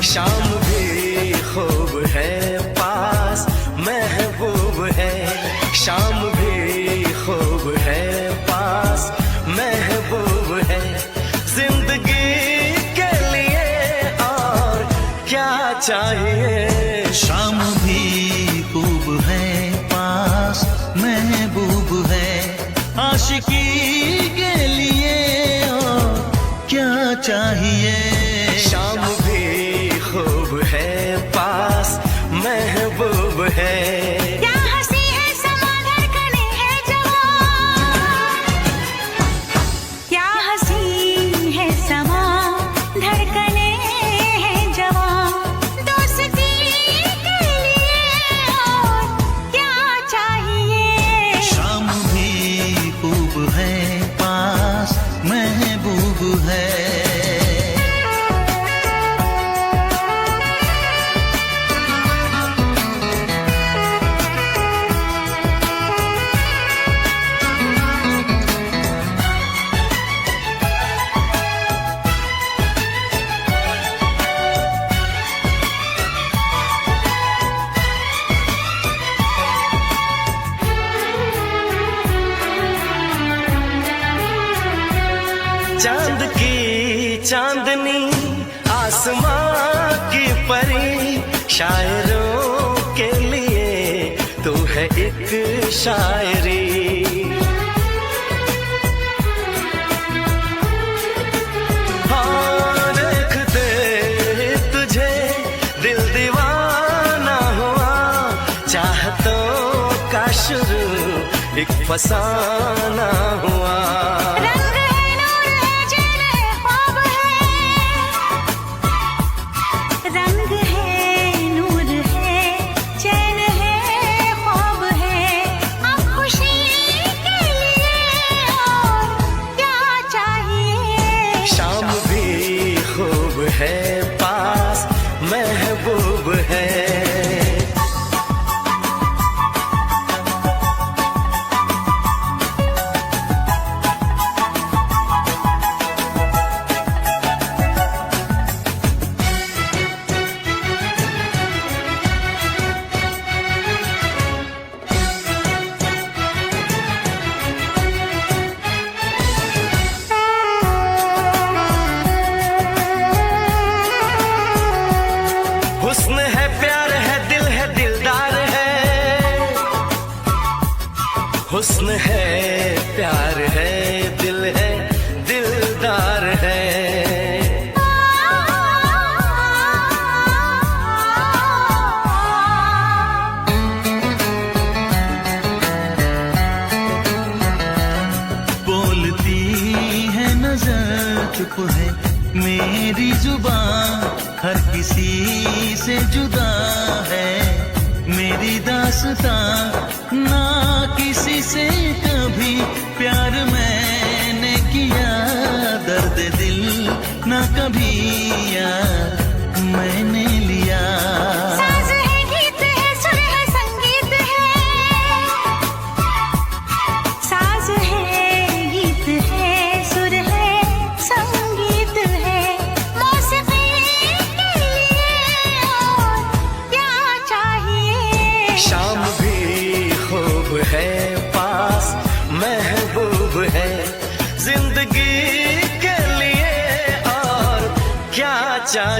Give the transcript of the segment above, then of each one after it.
शाम भी खूब है पास महबूब है, शाम भी खूब है पास महबूब है, जिंदगी के लिए और क्या चाहिए। शाम भी खूब है पास महबूब है, आशिकी के लिए और क्या चाहिए। शाम भी खूब है पास महबूब है, क्या हंसी है समा धड़कने है जवां, क्या हंसी है समा धड़कने है जवां, दोस्ती के लिए और क्या चाहिए। शाम भी खूब है पास महबूब है। चांद की चांदनी आसमां की परी, शायरों के लिए तू है एक शायरी। हाँ देखते तुझे दिल दीवाना हुआ, चाहतों का शुरू एक फसाना हुआ। रंग है नूर है चैन है ख्वाब है, रंग है नूर है चैन है ख्वाब है, अब खुशी के लिए और क्या चाहिए। शाम भी खूब है पास महबूब है। हुस्न है प्यार है दिल है दिलदार है, हुस्न है प्यार है दिल है दिलदार है। बोलती है नजर चुप है मेरी जुबान, हर किसी से जुदा है मेरी दास्तां, ना किसी से कभी प्यार मैंने किया, दर्द दिल ना कभी यार मैंने लिया। साज है गीत है सुर है संगीत है, साज है गीत है सुर है संगीत है, मौसीकी के लिए और क्या चाहिए। शाम भी खूब है पास महबूब है, जिंदगी के लिए और क्या चाहिए।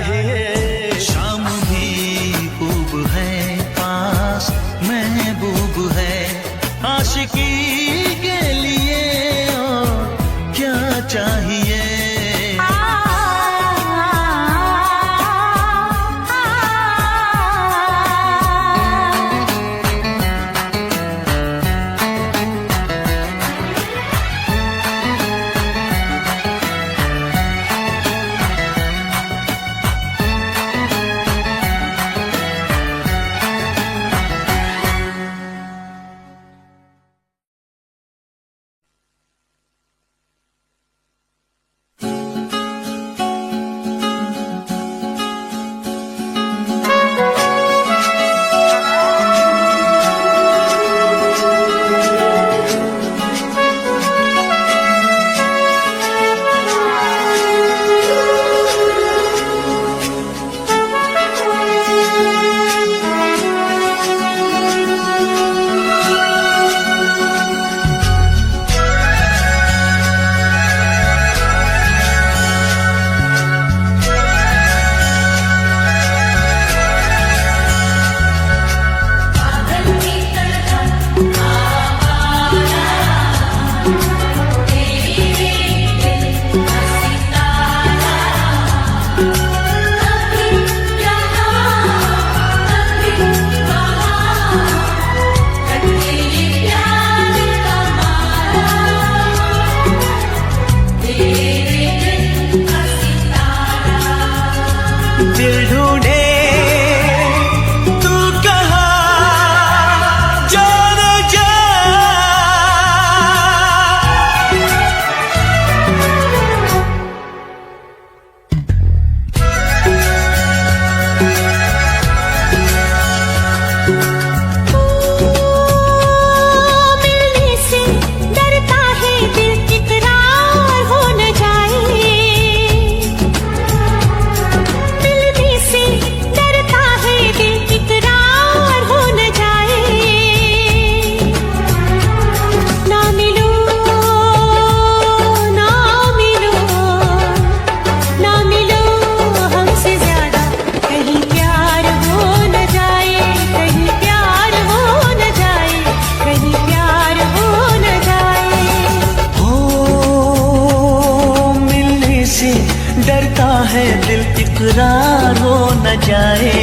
जाए,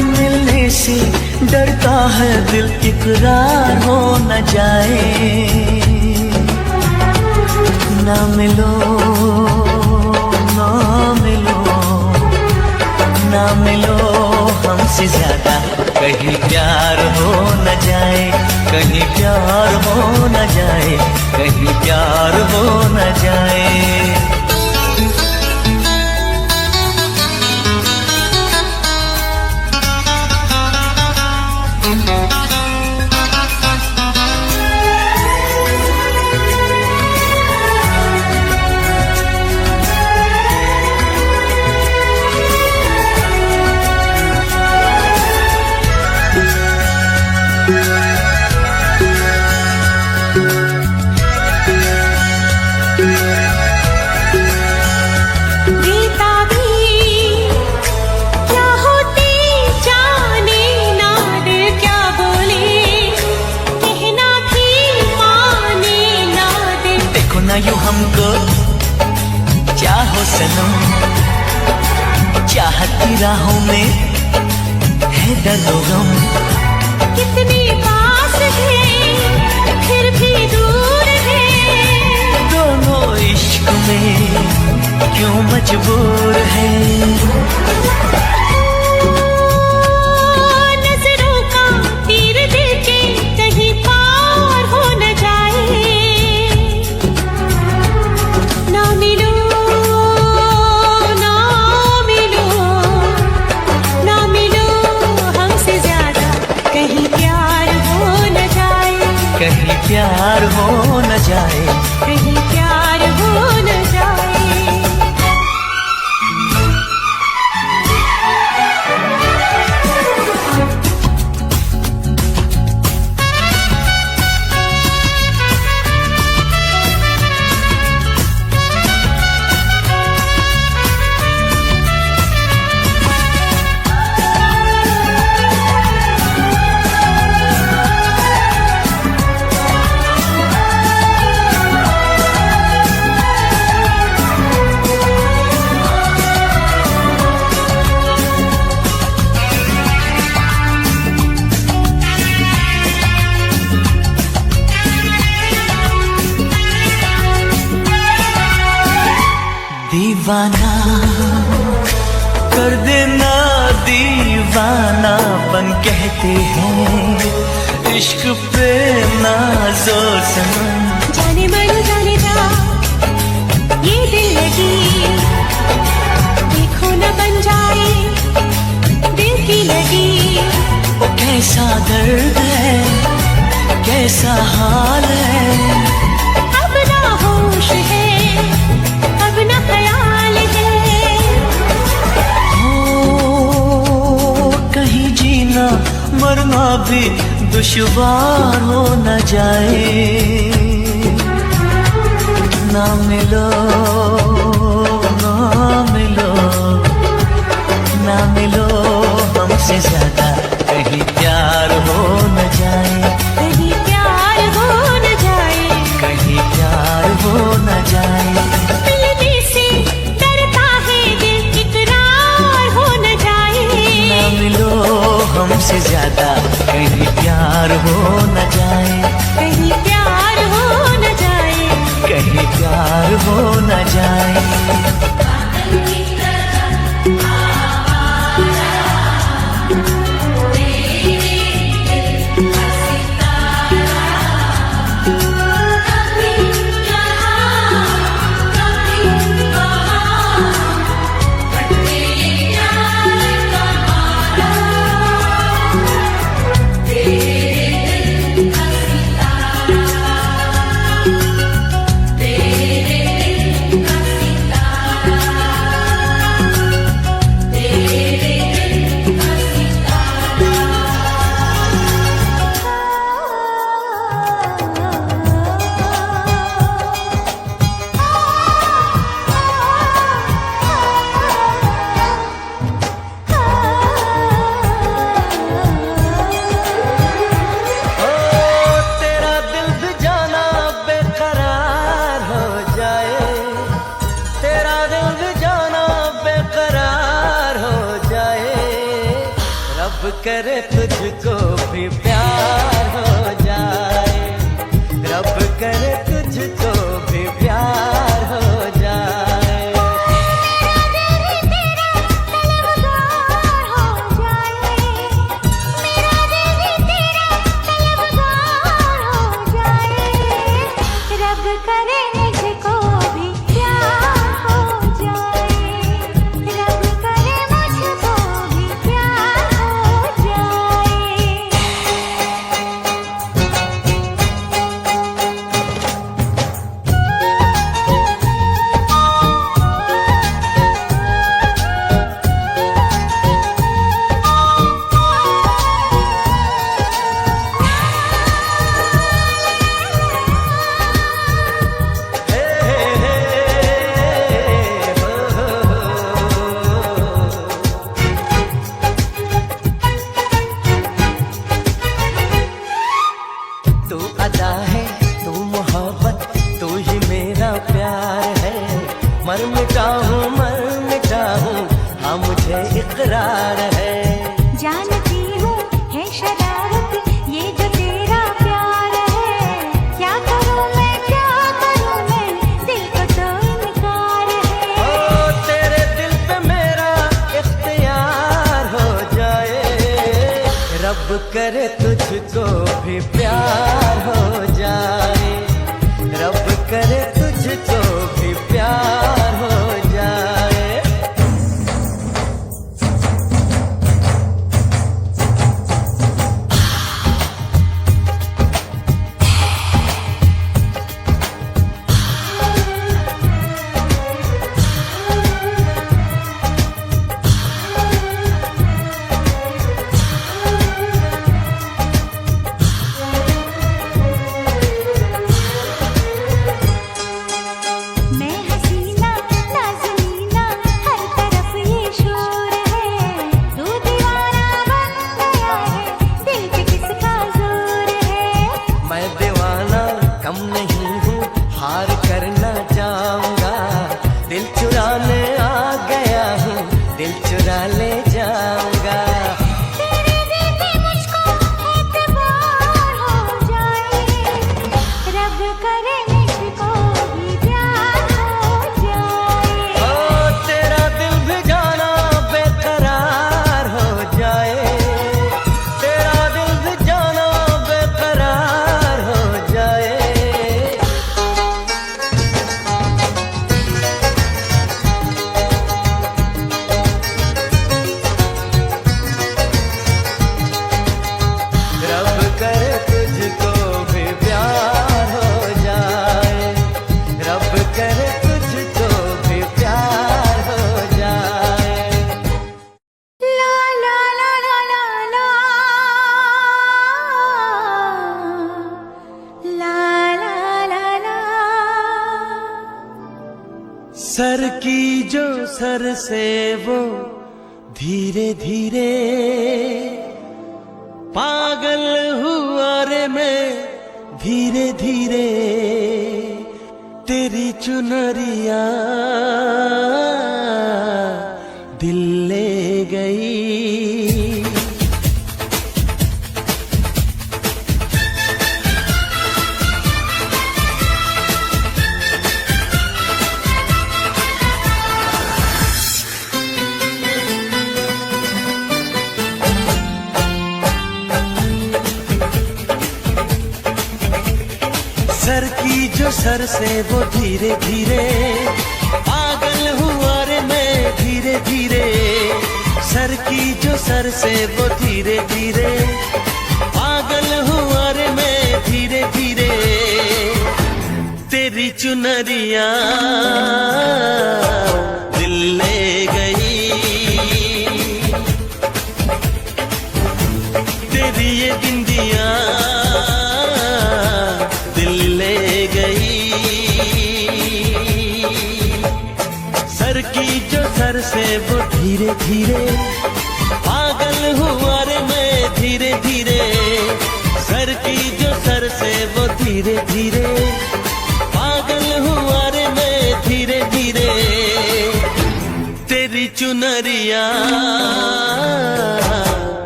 मिलने से डरता है दिल, इकरार हो न जाए। ना मिलो, ना मिलो, ना मिलो हमसे ज्यादा, कहीं प्यार हो न जाए, कहीं प्यार हो न जाए, कहीं प्यार हो न जाए। यूं हमको चाहो सनम, चाहत की राहों में है दर्द और गम। कितने पास है फिर भी दूर है, दोनों इश्क में क्यों मजबूर है। नजरों का तीर दिल के कहीं पार हो न जाए। ना मिलो, ना मिलो, ना मिलो हमसे ज्यादा, कहीं प्यार हो न जाए, कहीं प्यार हो न जाए, कहीं प्यार हो न जाए। दीवाना कर देना, दीवानापन कहते हैं इश्क पे नाज़ो सनम। जाने मन जाने जा ये दिल लगी, देखो न बन जाए दिल की लगी। वो कैसा दर्द है, कैसा हाल है, अब ना होश है, अब ना ख्याल है। हो कहीं जीना मरना भी दुश्वार हो न जाए। ना मिलो, ना मिलो, ना मिलो हमसे ज्यादा, कहीं प्यार हो न जाए, कहीं प्यार हो न जाए, कहीं प्यार हो न जाए। मिलने से डरता है दिल, इकरार हो न जाए। ना मिलो हमसे ज्यादा, कहीं प्यार हो न जाए, कहीं प्यार हो न जाए, कहीं प्यार हो न जाए। करे तुझको भी प्यार हो जाए, रब करे तुझको भी प्यार हो जाए। तू अदा है, तू मोहब्बत, तू ही मेरा प्यार है। मर मिटा हूँ हाँ मुझे इकरार है। जानती हूँ है शरारत ये जो तेरा प्यार है। क्या करूँ मैं दिल को तो इनकार है। ओ तेरे दिल पे मेरा इख्तियार हो जाए, रब करे तुझको भी प्यार हो जाए, रब करे तुझको भी प्यार हो जाए। हार करना चाहूंगा, दिल चुराने आ गया हूँ, दिल चुरा ले जाऊंगा। तेरे देखे मुझको एतबार हो जाए, रब करे मुझको भी प्यार हो जाए। ओ तेरा दिल भी जाना बेकरार हो जाए, तेरा दिल भी जाना बेकरार हो जाए। रब करे तुझको भी प्यार हो जाए, रब करे तुझको भी प्यार हो जाए। ला ला ला ला ला ला ला ला ला ला। सर की जो सर से वो धीरे धीरे पागल हुआ रे मैं धीरे धीरे। तेरी चुनरिया दिल ले गई। सर की जो सर से वो धीरे धीरे पागल हुआ रे मैं धीरे धीरे। सर की जो सर से वो धीरे धीरे पागल हुआ रे मैं धीरे धीरे। तेरी चुनरिया दिल ले गई, तेरी ये बिंदिया दिल ले गई। सर की जो सर से वो धीरे धीरे पागल हुआ रे मैं धीरे धीरे। सर की जो सर से वो धीरे धीरे पागल हुआ रे मैं धीरे धीरे। तेरी चुनरिया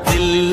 दिल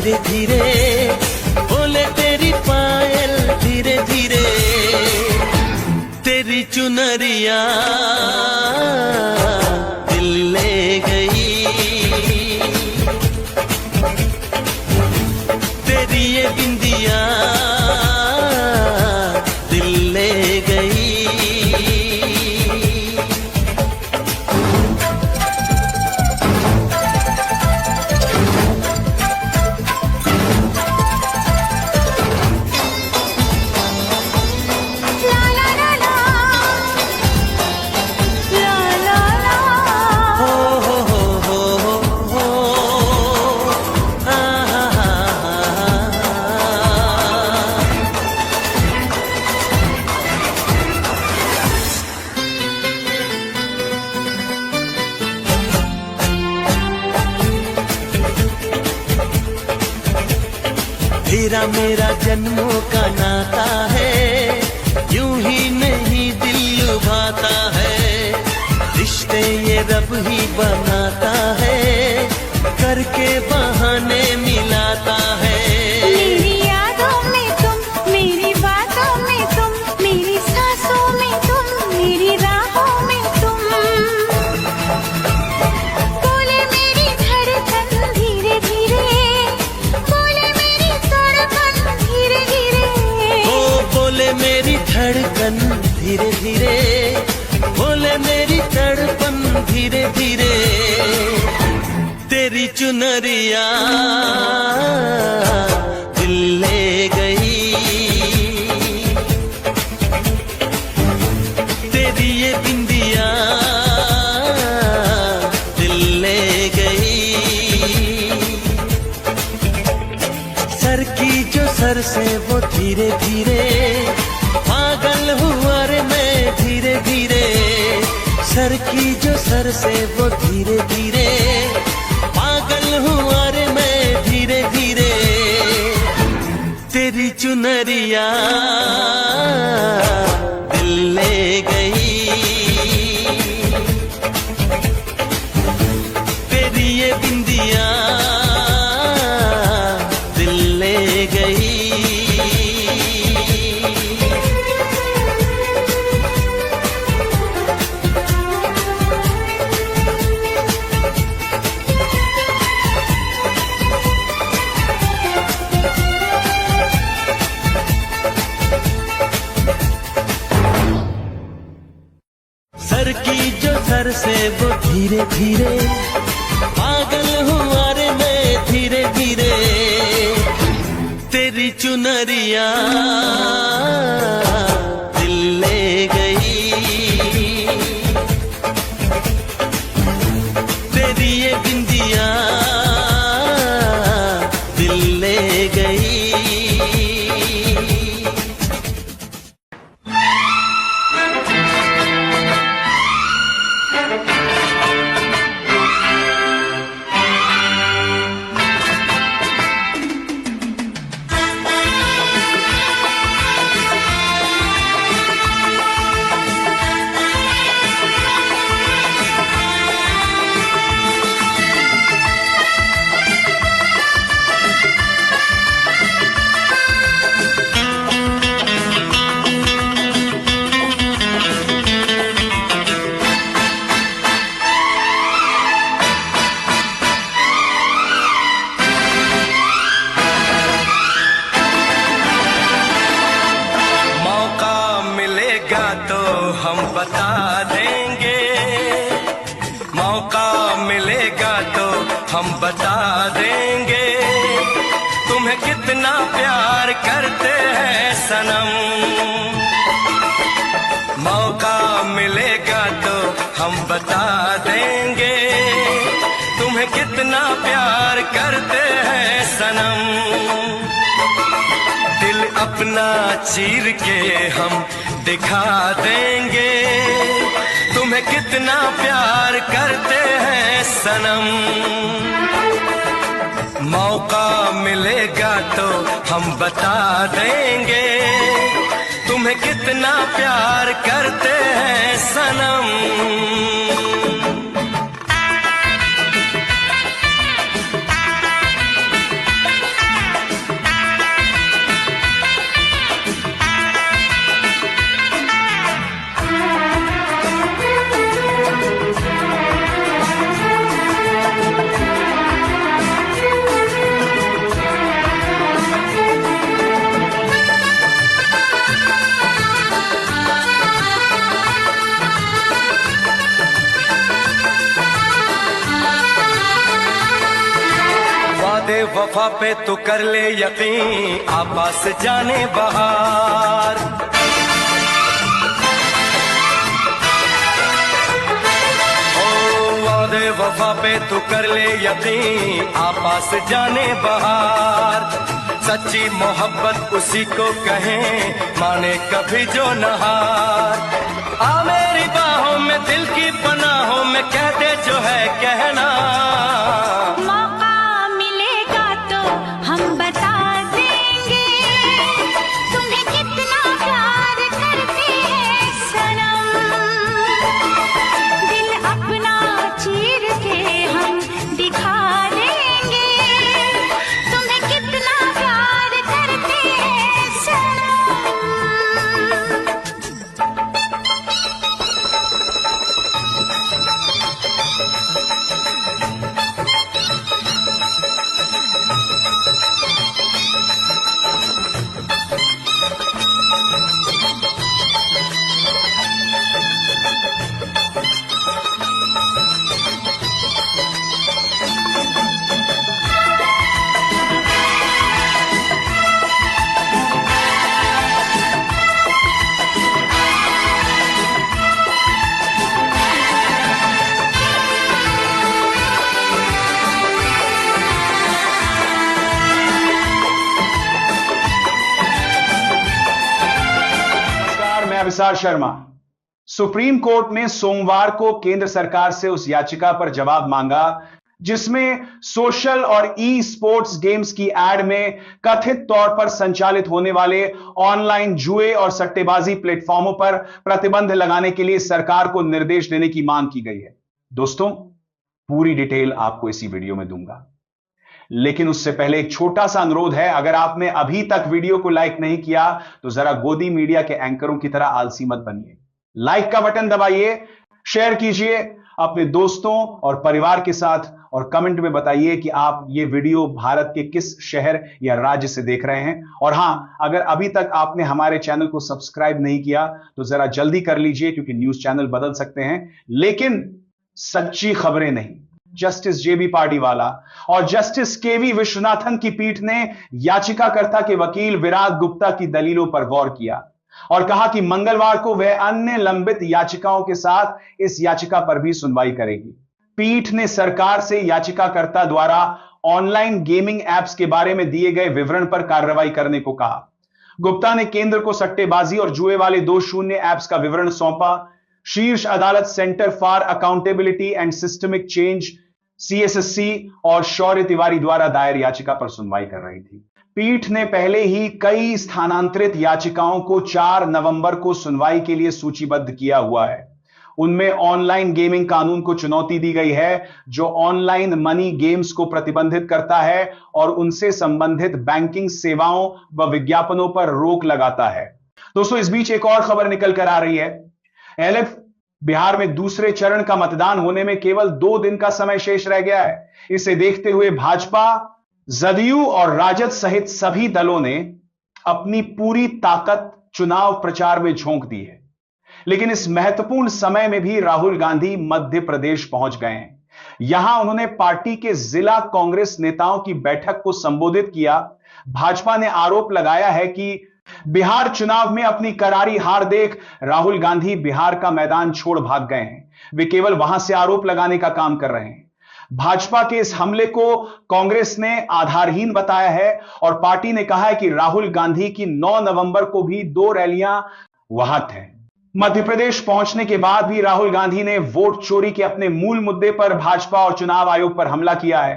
धीरे धीरे, बोले तेरी पायल धीरे धीरे, तेरी चुनरिया दिल ले गई, तेरी ये बिंदिया दिल ले गई। तेरा मेरा जन्मों का नाता है, यूं ही नहीं दिल लुभाता है, रिश्ते ये रब ही बनाता है, करके बहाने मिलाता है। मेरी यादों में तुम, मेरी बातों में तुम, मेरी सांसों में तुम, मेरी राहों में तुम, बोले मेरी धड़कन धीरे धीरे, बोले मेरी तड़पन धीरे धीरे, ओ बोले मेरी धड़कन धीरे धीरे, बोले मेरी तड़पन धीरे धीरे, तेरी चुनरिया दिल ले गई, तेरी ये बिंदिया दिल ले गई। सर की जो सर से वो धीरे धीरे, पागल हुआ रे मैं धीरे धीरे, सर की जो सर से वो धीरे धीरे, पागल हुआ रे मैं धीरे धीरे, तेरी चुनरिया दिल ले गई, तेरी ये बिंदिया दिल ले गई। सर की जो सर से वो धीरे धीरे, पागल हुआ रे मैं धीरे धीरे, तेरी चुनरिया दिल ले गई, तेरी ये बिंदिया दिल ले गई। हम बता देंगे, मौका मिलेगा तो हम बता देंगे, तुम्हें कितना प्यार करते हैं सनम। मौका मिलेगा तो हम बता देंगे, तुम्हें कितना प्यार करते हैं सनम। दिल अपना चीर के हम दिखा देंगे, तुम्हें कितना प्यार करते हैं सनम। मौका मिलेगा तो हम बता देंगे, तुम्हें कितना प्यार करते हैं सनम। वफा पे तू कर ले यकीन, आपास जाने बहार। ओ वादे वफा पे तू कर ले यकीन, आपास जाने बहार। सच्ची मोहब्बत उसी को कहें, माने कभी जो नहार। आ मेरी बाहों में दिल की पनाहों में, कह दे जो है कहना। मौका मिलेगा तो हम बता देंगे, तुम्हें कितना प्यार करते हैं सनम। दिल अपना चीर के हम दिखा देंगे, तुम्हें कितना प्यार करते हैं सनम। मैं अभिसार शर्मा। सुप्रीम कोर्ट ने सोमवार को केंद्र सरकार से उस याचिका पर जवाब मांगा जिसमें सोशल और ई स्पोर्ट्स गेम्स की एड में कथित तौर पर संचालित होने वाले ऑनलाइन जुए और सट्टेबाजी प्लेटफॉर्मों पर प्रतिबंध लगाने के लिए सरकार को निर्देश देने की मांग की गई है। दोस्तों, पूरी डिटेल आपको इसी वीडियो में दूंगा, लेकिन उससे पहले एक छोटा सा अनुरोध है। अगर आपने अभी तक वीडियो को लाइक नहीं किया तो जरा गोदी मीडिया के एंकरों की तरह आलसी मत बनिए। लाइक का बटन दबाइए, शेयर कीजिए अपने दोस्तों और परिवार के साथ, और कमेंट में बताइए कि आप ये वीडियो भारत के किस शहर या राज्य से देख रहे हैं। और हां, अगर अभी तक आपने हमारे चैनल को सब्सक्राइब नहीं किया तो जरा जल्दी कर लीजिए, क्योंकि न्यूज चैनल बदल सकते हैं लेकिन सच्ची खबरें नहीं। जस्टिस जेबी पार्टीवाला और जस्टिस केवी विश्वनाथन की पीठ ने याचिकाकर्ता के वकील विराग गुप्ता की दलीलों पर गौर किया और कहा कि मंगलवार को वह अन्य लंबित याचिकाओं के साथ इस याचिका पर भी सुनवाई करेगी। पीठ ने सरकार से याचिकाकर्ता द्वारा ऑनलाइन गेमिंग एप्स के बारे में दिए गए विवरण पर कार्रवाई करने को कहा। गुप्ता ने केंद्र को सट्टेबाजी और जुए वाले 2 शून्य एप्स का विवरण सौंपा। शीर्ष अदालत centre for accountability and systemic change CSSC और शौर्य तिवारी द्वारा दायर याचिका पर सुनवाई कर रही थी। पीठ ने पहले ही कई स्थानांतरित याचिकाओं को 4 नवंबर को सुनवाई के लिए सूचीबद्ध किया हुआ है। उनमें ऑनलाइन गेमिंग कानून को चुनौती दी गई है, जो ऑनलाइन मनी गेम्स को प्रतिबंधित करता है और उनसे संबंधित बैंकिंग सेवाओं व विज्ञापनों पर रोक लगाता है। दोस्तों, इस बीच एक और खबर निकल कर आ रही है। LF बिहार में दूसरे चरण का मतदान होने में केवल 2 दिन का समय शेष रह गया है। इसे देखते हुए भाजपा, जदयू और राजद सहित सभी दलों ने अपनी पूरी ताकत चुनाव प्रचार में झोंक दी है। लेकिन इस महत्वपूर्ण समय में भी राहुल गांधी मध्य प्रदेश पहुंच गए हैं। यहां उन्होंने पार्टी के जिला कांग्रेस नेताओं की बैठक को संबोधित किया। भाजपा ने आरोप लगाया है कि बिहार चुनाव में अपनी करारी हार देख राहुल गांधी बिहार का मैदान छोड़ भाग गए हैं। वे केवल वहां से आरोप लगाने का काम कर रहे हैं। भाजपा के इस हमले को कांग्रेस ने आधारहीन बताया है और पार्टी ने कहा है कि राहुल गांधी की 9 नवंबर को भी 2 रैलियां वहां हैं। मध्य प्रदेश पहुंचने के बाद भी राहुल गांधी ने वोट चोरी के अपने मूल मुद्दे पर भाजपा और चुनाव आयोग पर हमला किया है।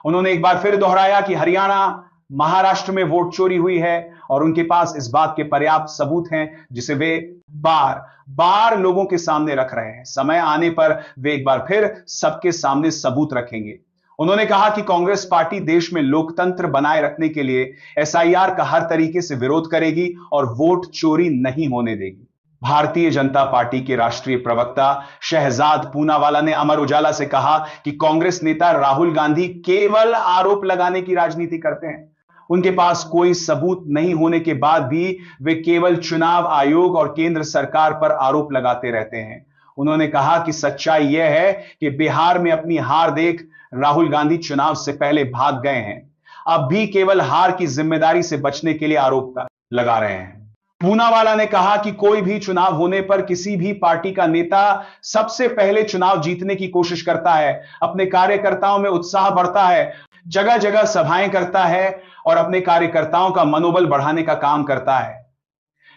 उन्होंने एक बार फिर दोहराया कि हरियाणा, महाराष्ट्र में वोट चोरी हुई है और उनके पास इस बात के पर्याप्त सबूत हैं, जिसे वे बार बार लोगों के सामने रख रहे हैं। समय आने पर वे एक बार फिर सबके सामने सबूत रखेंगे। उन्होंने कहा कि कांग्रेस पार्टी देश में लोकतंत्र बनाए रखने के लिए SIR का हर तरीके से विरोध करेगी और वोट चोरी नहीं होने देगी। भारतीय जनता पार्टी के राष्ट्रीय प्रवक्ता शहजाद पूनावाला ने अमर उजाला से कहा कि कांग्रेस नेता राहुल गांधी केवल आरोप लगाने की राजनीति करते हैं। उनके पास कोई सबूत नहीं होने के बाद भी वे केवल चुनाव आयोग और केंद्र सरकार पर आरोप लगाते रहते हैं। उन्होंने कहा कि सच्चाई यह है कि बिहार में अपनी हार देख राहुल गांधी चुनाव से पहले भाग गए हैं। अब भी केवल हार की जिम्मेदारी से बचने के लिए आरोप लगा रहे हैं। पूनावाला ने कहा कि कोई भी चुनाव होने पर किसी भी पार्टी का नेता सबसे पहले चुनाव जीतने की कोशिश करता है, अपने कार्यकर्ताओं में उत्साह बढ़ता है, जगह जगह सभाएं करता है और अपने कार्यकर्ताओं का मनोबल बढ़ाने का काम करता है।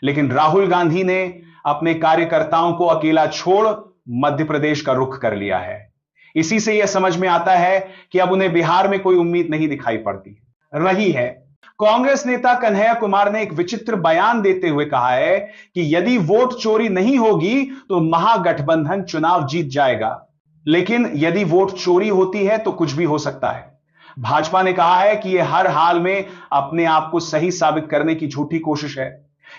लेकिन राहुल गांधी ने अपने कार्यकर्ताओं को अकेला छोड़ मध्य प्रदेश का रुख कर लिया है। इसी से यह समझ में आता है कि अब उन्हें बिहार में कोई उम्मीद नहीं दिखाई पड़ती रही है। कांग्रेस नेता कन्हैया कुमार ने एक विचित्र बयान देते हुए कहा है कि यदि वोट चोरी नहीं होगी तो महागठबंधन चुनाव जीत जाएगा, लेकिन यदि वोट चोरी होती है तो कुछ भी हो सकता है। भाजपा ने कहा है कि यह हर हाल में अपने आप को सही साबित करने की झूठी कोशिश है।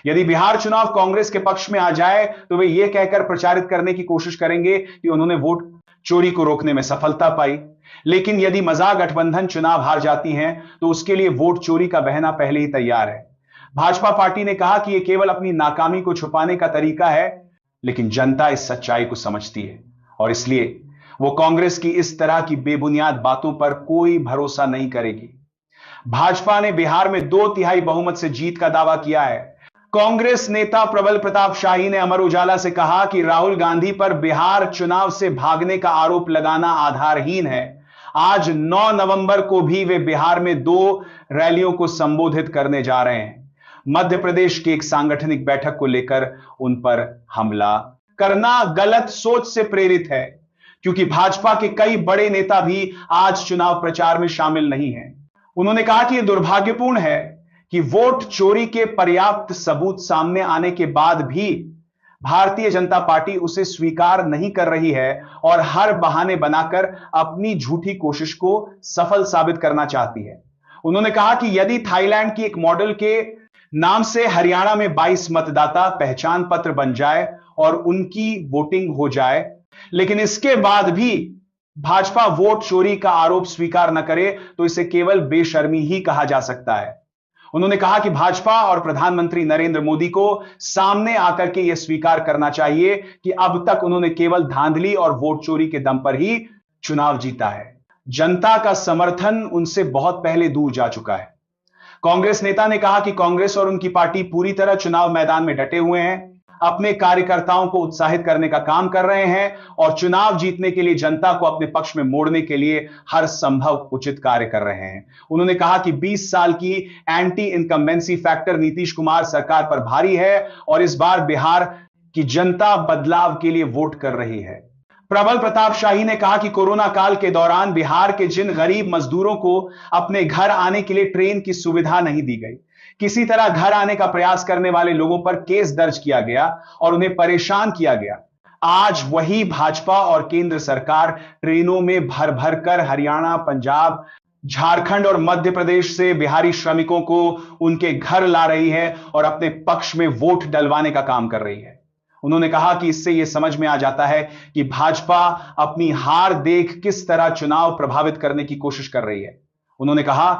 यदि बिहार चुनाव कांग्रेस के पक्ष में आ जाए तो वे यह कहकर प्रचारित करने की कोशिश करेंगे कि उन्होंने वोट चोरी को रोकने में सफलता पाई, लेकिन यदि महागठबंधन चुनाव हार जाती हैं तो उसके लिए वोट चोरी का बहना पहले ही तैयार है। भाजपा पार्टी ने कहा कि यह केवल अपनी नाकामी को छुपाने का तरीका है, लेकिन जनता इस सच्चाई को समझती है और इसलिए वो कांग्रेस की इस तरह की बेबुनियाद बातों पर कोई भरोसा नहीं करेगी। भाजपा ने बिहार में 2/3 बहुमत से जीत का दावा किया है। कांग्रेस नेता प्रबल प्रताप शाही ने अमर उजाला से कहा कि राहुल गांधी पर बिहार चुनाव से भागने का आरोप लगाना आधारहीन है। आज 9 नवंबर को भी वे बिहार में 2 रैलियों को संबोधित करने जा रहे हैं। मध्य प्रदेश की एक सांगठनिक बैठक को लेकर उन पर हमला करना गलत सोच से प्रेरित है, क्योंकि भाजपा के कई बड़े नेता भी आज चुनाव प्रचार में शामिल नहीं हैं। उन्होंने कहा कि यह दुर्भाग्यपूर्ण है कि वोट चोरी के पर्याप्त सबूत सामने आने के बाद भी भारतीय जनता पार्टी उसे स्वीकार नहीं कर रही है और हर बहाने बनाकर अपनी झूठी कोशिश को सफल साबित करना चाहती है। उन्होंने कहा कि यदि थाईलैंड की एक मॉडल के नाम से हरियाणा में 22 मतदाता पहचान पत्र बन जाए और उनकी वोटिंग हो जाए, लेकिन इसके बाद भी भाजपा वोट चोरी का आरोप स्वीकार न करे तो इसे केवल बेशर्मी ही कहा जा सकता है। उन्होंने कहा कि भाजपा और प्रधानमंत्री नरेंद्र मोदी को सामने आकर के यह स्वीकार करना चाहिए कि अब तक उन्होंने केवल धांधली और वोट चोरी के दम पर ही चुनाव जीता है। जनता का समर्थन उनसे बहुत पहले दूर जा चुका है। कांग्रेस नेता ने कहा कि कांग्रेस और उनकी पार्टी पूरी तरह चुनाव मैदान में डटे हुए हैं, अपने कार्यकर्ताओं को उत्साहित करने का काम कर रहे हैं और चुनाव जीतने के लिए जनता को अपने पक्ष में मोड़ने के लिए हर संभव उचित कार्य कर रहे हैं। उन्होंने कहा कि 20 साल की anti incumbency factor Nitish Kumar सरकार पर भारी है और इस बार बिहार की जनता बदलाव के लिए वोट कर रही है। प्रबल प्रताप शाही ने कहा कि कोरोना काल के दौरान बिहार के जिन गरीब मजदूरों को अपने घर आने के लिए ट्रेन की सुविधा नहीं दी गई, किसी तरह घर आने का प्रयास करने वाले लोगों पर केस दर्ज किया गया और उन्हें परेशान किया गया, आज वही भाजपा और केंद्र सरकार ट्रेनों में भर भर कर हरियाणा, पंजाब, झारखंड और मध्य प्रदेश से बिहारी श्रमिकों को उनके घर ला रही है और अपने पक्ष में वोट डलवाने का काम कर रही है। उन्होंने कहा कि इससे यह समझ में आ जाता है कि भाजपा अपनी हार देख किस तरह चुनाव प्रभावित करने की कोशिश कर रही है। उन्होंने कहा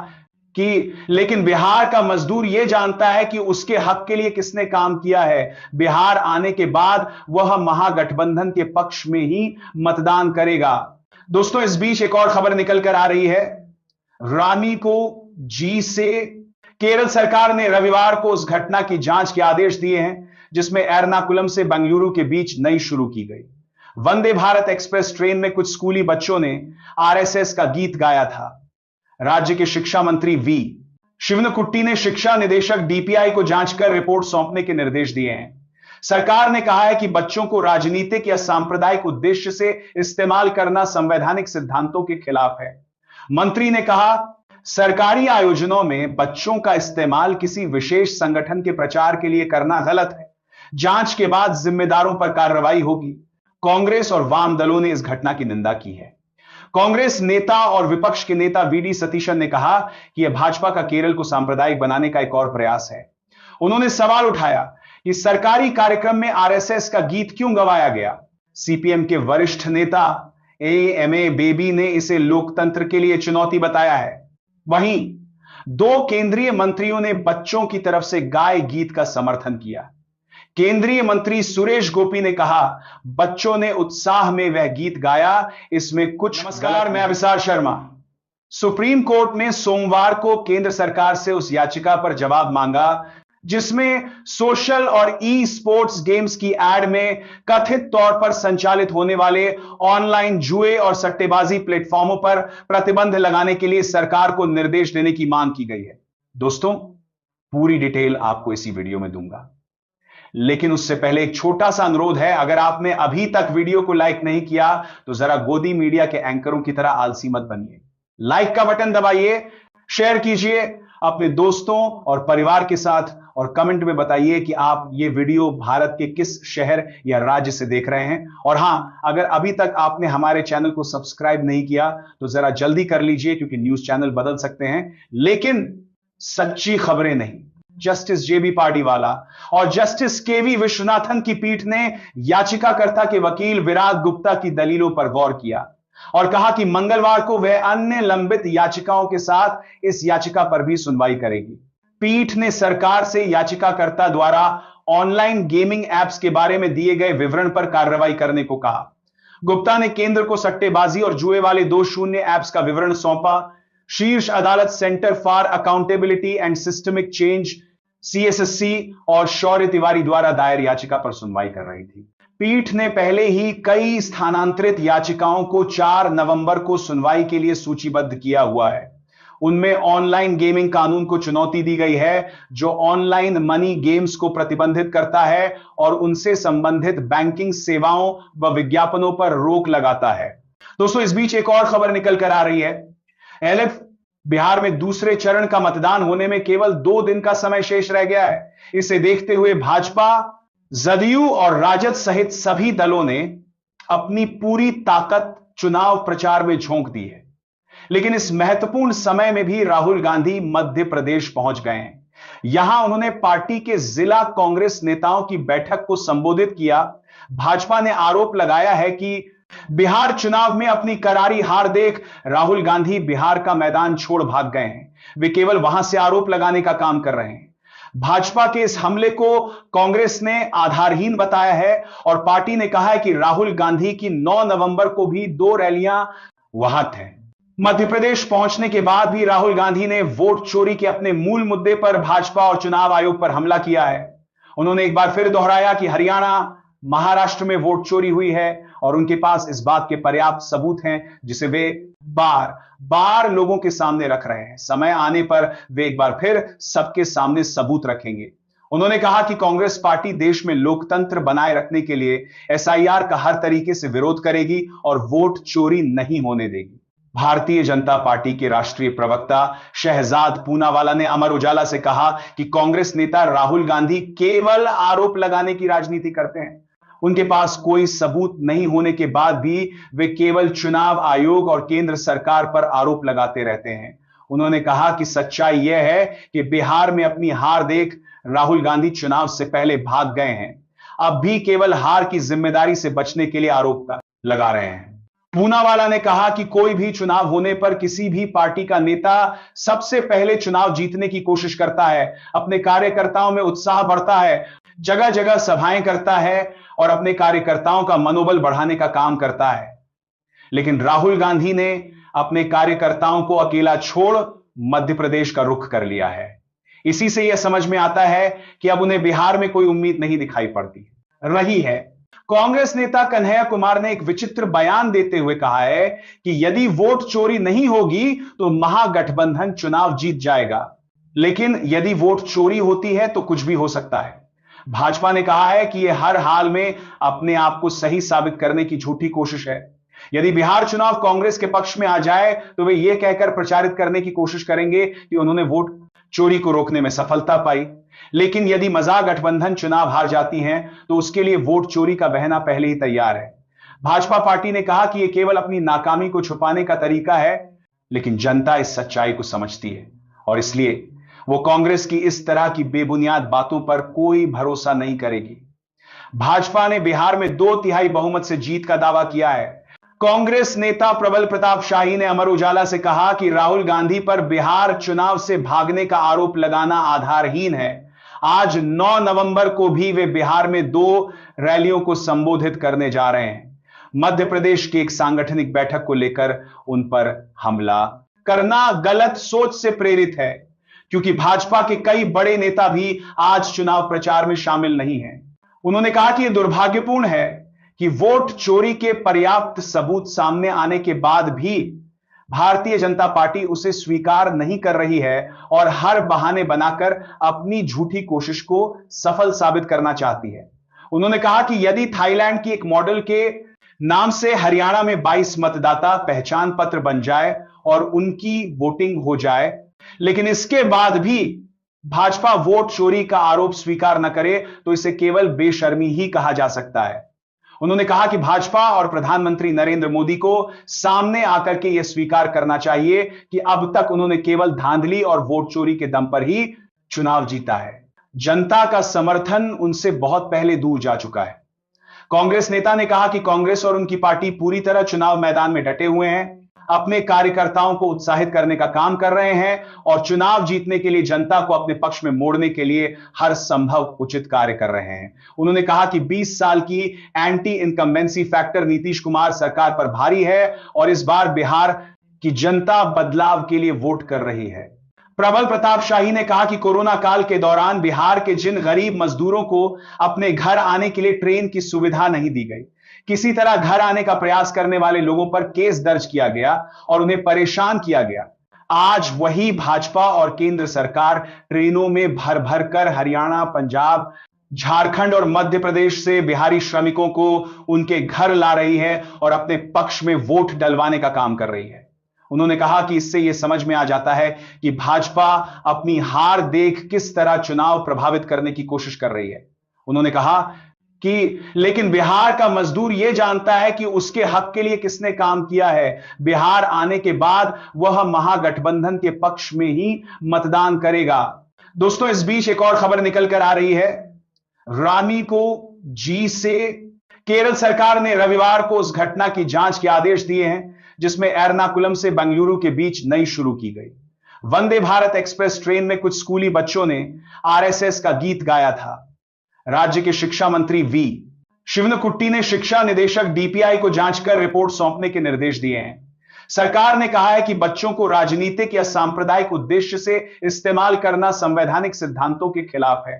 कि लेकिन बिहार का मजदूर यह जानता है कि उसके हक के लिए किसने काम किया है। बिहार आने के बाद वह महागठबंधन के पक्ष में ही मतदान करेगा। दोस्तों, इस बीच एक और खबर निकल कर आ रही है। रानी को जी से केरल सरकार ने रविवार को उस घटना की जांच के आदेश दिए हैं जिसमें एर्नाकुलम से बेंगलुरु के बीच नई शुरू की गई वंदे भारत एक्सप्रेस ट्रेन में कुछ स्कूली बच्चों ने आरएसएस का गीत गाया था। राज्य के शिक्षा मंत्री वी शिवनकुट्टी ने शिक्षा निदेशक डीपीआई को जांच कर रिपोर्ट सौंपने के निर्देश दिए हैं। सरकार ने कहा है कि बच्चों को राजनीतिक या सांप्रदायिक उद्देश्य से इस्तेमाल करना संवैधानिक सिद्धांतों के खिलाफ है। मंत्री ने कहा, सरकारी आयोजनों में बच्चों का इस्तेमाल किसी विशेष संगठन के प्रचार के लिए करना गलत है। जांच के बाद जिम्मेदारों पर कार्रवाई होगी। कांग्रेस और वाम दलों ने इस घटना की निंदा की है। कांग्रेस नेता और विपक्ष के नेता वीडी सतीशन ने कहा कि यह भाजपा का केरल को सांप्रदायिक बनाने का एक और प्रयास है। उन्होंने सवाल उठाया कि सरकारी कार्यक्रम में आरएसएस का गीत क्यों गवाया गया। सीपीएम के वरिष्ठ नेता एएमए बेबी ने इसे लोकतंत्र के लिए चुनौती बताया है। वहीं 2 केंद्रीय मंत्रियों ने बच्चों की तरफ से गाए गीत का समर्थन किया। केंद्रीय मंत्री सुरेश गोपी ने कहा, बच्चों ने उत्साह में वह गीत गाया, इसमें कुछ। नमस्कार, मैं विशाल शर्मा। सुप्रीम कोर्ट ने सोमवार को केंद्र सरकार से उस याचिका पर जवाब मांगा जिसमें सोशल और ई स्पोर्ट्स गेम्स की एड में कथित तौर पर संचालित होने वाले ऑनलाइन जुए और सट्टेबाजी प्लेटफॉर्मों पर प्रतिबंध लगाने के लिए सरकार को निर्देश देने की मांग की गई है। दोस्तों, पूरी डिटेल आपको इसी वीडियो में दूंगा, लेकिन उससे पहले एक छोटा सा अनुरोध है। अगर आपने अभी तक वीडियो को लाइक नहीं किया तो जरा गोदी मीडिया के एंकरों की तरह आलसी मत बनिए। लाइक का बटन दबाइए, शेयर कीजिए अपने दोस्तों और परिवार के साथ, और कमेंट में बताइए कि आप ये वीडियो भारत के किस शहर या राज्य से देख रहे हैं। और हां, अगर अभी तक आपने हमारे चैनल को सब्सक्राइब नहीं किया तो जरा जल्दी कर लीजिए, क्योंकि न्यूज चैनल बदल सकते हैं लेकिन सच्ची खबरें नहीं। जस्टिस जेबी पार्डीवाला और जस्टिस केवी विश्वनाथन की पीठ ने याचिकाकर्ता के वकील विराग गुप्ता की दलीलों पर गौर किया और कहा कि मंगलवार को वह अन्य लंबित याचिकाओं के साथ इस याचिका पर भी सुनवाई करेगी। पीठ ने सरकार से याचिकाकर्ता द्वारा ऑनलाइन गेमिंग एप्स के बारे में दिए गए विवरण पर कार्रवाई करने को कहा। गुप्ता ने केंद्र को सट्टेबाजी और जुए वाले 2 शून्य एप्स का विवरण सौंपा। शीर्ष अदालत centre for accountability and systemic change CSSC और शौर्य तिवारी द्वारा दायर याचिका पर सुनवाई कर रही थी। पीठ ने पहले ही कई स्थानांतरित याचिकाओं को 4 नवंबर को सुनवाई के लिए सूचीबद्ध किया हुआ है। उनमें ऑनलाइन गेमिंग कानून को चुनौती दी गई है, जो ऑनलाइन मनी गेम्स को प्रतिबंधित करता है और उनसे संबंधित बैंकिंग सेवाओं व विज्ञापनों पर रोक लगाता है। दोस्तों, इस बीच एक और खबर निकल कर आ रही है। LF बिहार में दूसरे चरण का मतदान होने में केवल 2 दिन का समय शेष रह गया है। इसे देखते हुए भाजपा, जदयू और राजद सहित सभी दलों ने अपनी पूरी ताकत चुनाव प्रचार में झोंक दी है। लेकिन इस महत्वपूर्ण समय में भी राहुल गांधी मध्य प्रदेश पहुंच गए हैं। यहां उन्होंने पार्टी के जिला कांग्रेस नेताओं की बैठक को संबोधित किया। भाजपा ने आरोप लगाया है कि बिहार चुनाव में अपनी करारी हार देख राहुल गांधी बिहार का मैदान छोड़ भाग गए हैं। वे केवल वहां से आरोप लगाने का काम कर रहे हैं। भाजपा के इस हमले को कांग्रेस ने आधारहीन बताया है और पार्टी ने कहा है कि राहुल गांधी की 9 नवंबर को भी 2 रैलियां वहां थे। मध्य प्रदेश पहुंचने के बाद भी राहुल गांधी ने वोट चोरी के अपने मूल मुद्दे पर भाजपा और चुनाव आयोग पर हमला किया है। उन्होंने एक बार फिर दोहराया कि हरियाणा, महाराष्ट्र में वोट चोरी हुई है और उनके पास इस बात के पर्याप्त सबूत हैं, जिसे वे बार बार लोगों के सामने रख रहे हैं। समय आने पर वे एक बार फिर सबके सामने सबूत रखेंगे। उन्होंने कहा कि कांग्रेस पार्टी देश में लोकतंत्र बनाए रखने के लिए SIR का हर तरीके से विरोध करेगी और वोट चोरी नहीं होने देगी। भारतीय जनता पार्टी के राष्ट्रीय प्रवक्ता शहजाद पूनावाला ने अमर उजाला से कहा कि कांग्रेस नेता राहुल गांधी केवल आरोप लगाने की राजनीति करते हैं। उनके पास कोई सबूत नहीं होने के बाद भी वे केवल चुनाव आयोग और केंद्र सरकार पर आरोप लगाते रहते हैं। उन्होंने कहा कि सच्चाई यह है कि बिहार में अपनी हार देख राहुल गांधी चुनाव से पहले भाग गए हैं। अब भी केवल हार की जिम्मेदारी से बचने के लिए आरोप लगा रहे हैं। पूनावाला ने कहा कि कोई भी चुनाव होने पर किसी भी पार्टी का नेता सबसे पहले चुनाव जीतने की कोशिश करता है, अपने कार्यकर्ताओं में उत्साह बढ़ता है, जगह जगह सभाएं करता है और अपने कार्यकर्ताओं का मनोबल बढ़ाने का काम करता है। लेकिन राहुल गांधी ने अपने कार्यकर्ताओं को अकेला छोड़ मध्य प्रदेश का रुख कर लिया है। इसी से यह समझ में आता है कि अब उन्हें बिहार में कोई उम्मीद नहीं दिखाई पड़ती रही है। कांग्रेस नेता कन्हैया कुमार ने एक विचित्र बयान देते हुए कहा है कि यदि वोट चोरी नहीं होगी तो महागठबंधन चुनाव जीत जाएगा, लेकिन यदि वोट चोरी होती है तो कुछ भी हो सकता है। भाजपा ने कहा है कि यह हर हाल में अपने आप को सही साबित करने की झूठी कोशिश है। यदि बिहार चुनाव कांग्रेस के पक्ष में आ जाए तो वे यह कहकर प्रचारित करने की कोशिश करेंगे कि उन्होंने वोट चोरी को रोकने में सफलता पाई। लेकिन यदि महागठबंधन चुनाव हार जाती हैं तो उसके लिए वोट चोरी का बहाना पहले ही तैयार है। भाजपा पार्टी ने कहा कि यह केवल अपनी नाकामी को छुपाने का तरीका है, लेकिन जनता इस सच्चाई को समझती है और इसलिए वो कांग्रेस की इस तरह की बेबुनियाद बातों पर कोई भरोसा नहीं करेगी। भाजपा ने बिहार में 2/3 बहुमत से जीत का दावा किया है। कांग्रेस नेता प्रबल प्रताप शाही ने अमर उजाला से कहा कि राहुल गांधी पर बिहार चुनाव से भागने का आरोप लगाना आधारहीन है। आज 9 नवंबर को भी वे बिहार में 2 रैलियों को संबोधित करने जा रहे हैं। मध्य प्रदेश की एक सांगठनिक बैठक को लेकर उन पर हमला करना गलत सोच से प्रेरित है, क्योंकि भाजपा के कई बड़े नेता भी आज चुनाव प्रचार में शामिल नहीं हैं। उन्होंने कहा कि यह दुर्भाग्यपूर्ण है कि वोट चोरी के पर्याप्त सबूत सामने आने के बाद भी भारतीय जनता पार्टी उसे स्वीकार नहीं कर रही है और हर बहाने बनाकर अपनी झूठी कोशिश को सफल साबित करना चाहती है। उन्होंने कहा कि यदि थाईलैंड की एक मॉडल के नाम से हरियाणा में 22 मतदाता पहचान पत्र बन जाए और उनकी वोटिंग हो जाए, लेकिन इसके बाद भी भाजपा वोट चोरी का आरोप स्वीकार न करे, तो इसे केवल बेशर्मी ही कहा जा सकता है। उन्होंने कहा कि भाजपा और प्रधानमंत्री नरेंद्र मोदी को सामने आकर के यह स्वीकार करना चाहिए कि अब तक उन्होंने केवल धांधली और वोट चोरी के दम पर ही चुनाव जीता है। जनता का समर्थन उनसे बहुत पहले दूर जा चुका है। कांग्रेस नेता ने कहा कि कांग्रेस और उनकी पार्टी पूरी तरह चुनाव मैदान में डटे हुए हैं, अपने कार्यकर्ताओं को उत्साहित करने का काम कर रहे हैं और चुनाव जीतने के लिए जनता को अपने पक्ष में मोड़ने के लिए हर संभव उचित कार्य कर रहे हैं। उन्होंने कहा कि 20 साल की anti incumbency factor Nitish Kumar सरकार पर भारी है और इस बार बिहार की जनता बदलाव के लिए वोट कर रही है। प्रबल प्रताप शाही ने कहा कि कोरोना काल के दौरान बिहार के जिन गरीब मजदूरों को अपने घर आने के लिए ट्रेन की सुविधा नहीं दी गई, किसी तरह घर आने का प्रयास करने वाले लोगों पर केस दर्ज किया गया और उन्हें परेशान किया गया, आज वही भाजपा और केंद्र सरकार ट्रेनों में भर भर कर हरियाणा, पंजाब, झारखंड और मध्य प्रदेश से बिहारी श्रमिकों को उनके घर ला रही है और अपने पक्ष में वोट डलवाने का काम कर रही है। उन्होंने कहा कि इससे यह समझ में आ जाता है कि भाजपा अपनी हार देख किस तरह चुनाव प्रभावित करने की कोशिश कर रही है। उन्होंने कहा कि लेकिन बिहार का मजदूर यह जानता है कि उसके हक के लिए किसने काम किया है। बिहार आने के बाद वह महागठबंधन के पक्ष में ही मतदान करेगा। दोस्तों, इस बीच एक और खबर निकल कर आ रही है। रानी को जी से केरल सरकार ने रविवार को उस घटना की जांच के आदेश दिए हैं जिसमें एर्नाकुलम से बेंगलुरु के बीच नई शुरू की गई वंदे भारत एक्सप्रेस ट्रेन में कुछ स्कूली बच्चों ने आरएसएस का गीत गाया था। राज्य के शिक्षा मंत्री वी शिवनकुट्टी ने शिक्षा निदेशक डीपीआई को जांच कर रिपोर्ट सौंपने के निर्देश दिए हैं। सरकार ने कहा है कि बच्चों को राजनीतिक या सांप्रदायिक उद्देश्य से इस्तेमाल करना संवैधानिक सिद्धांतों के खिलाफ है।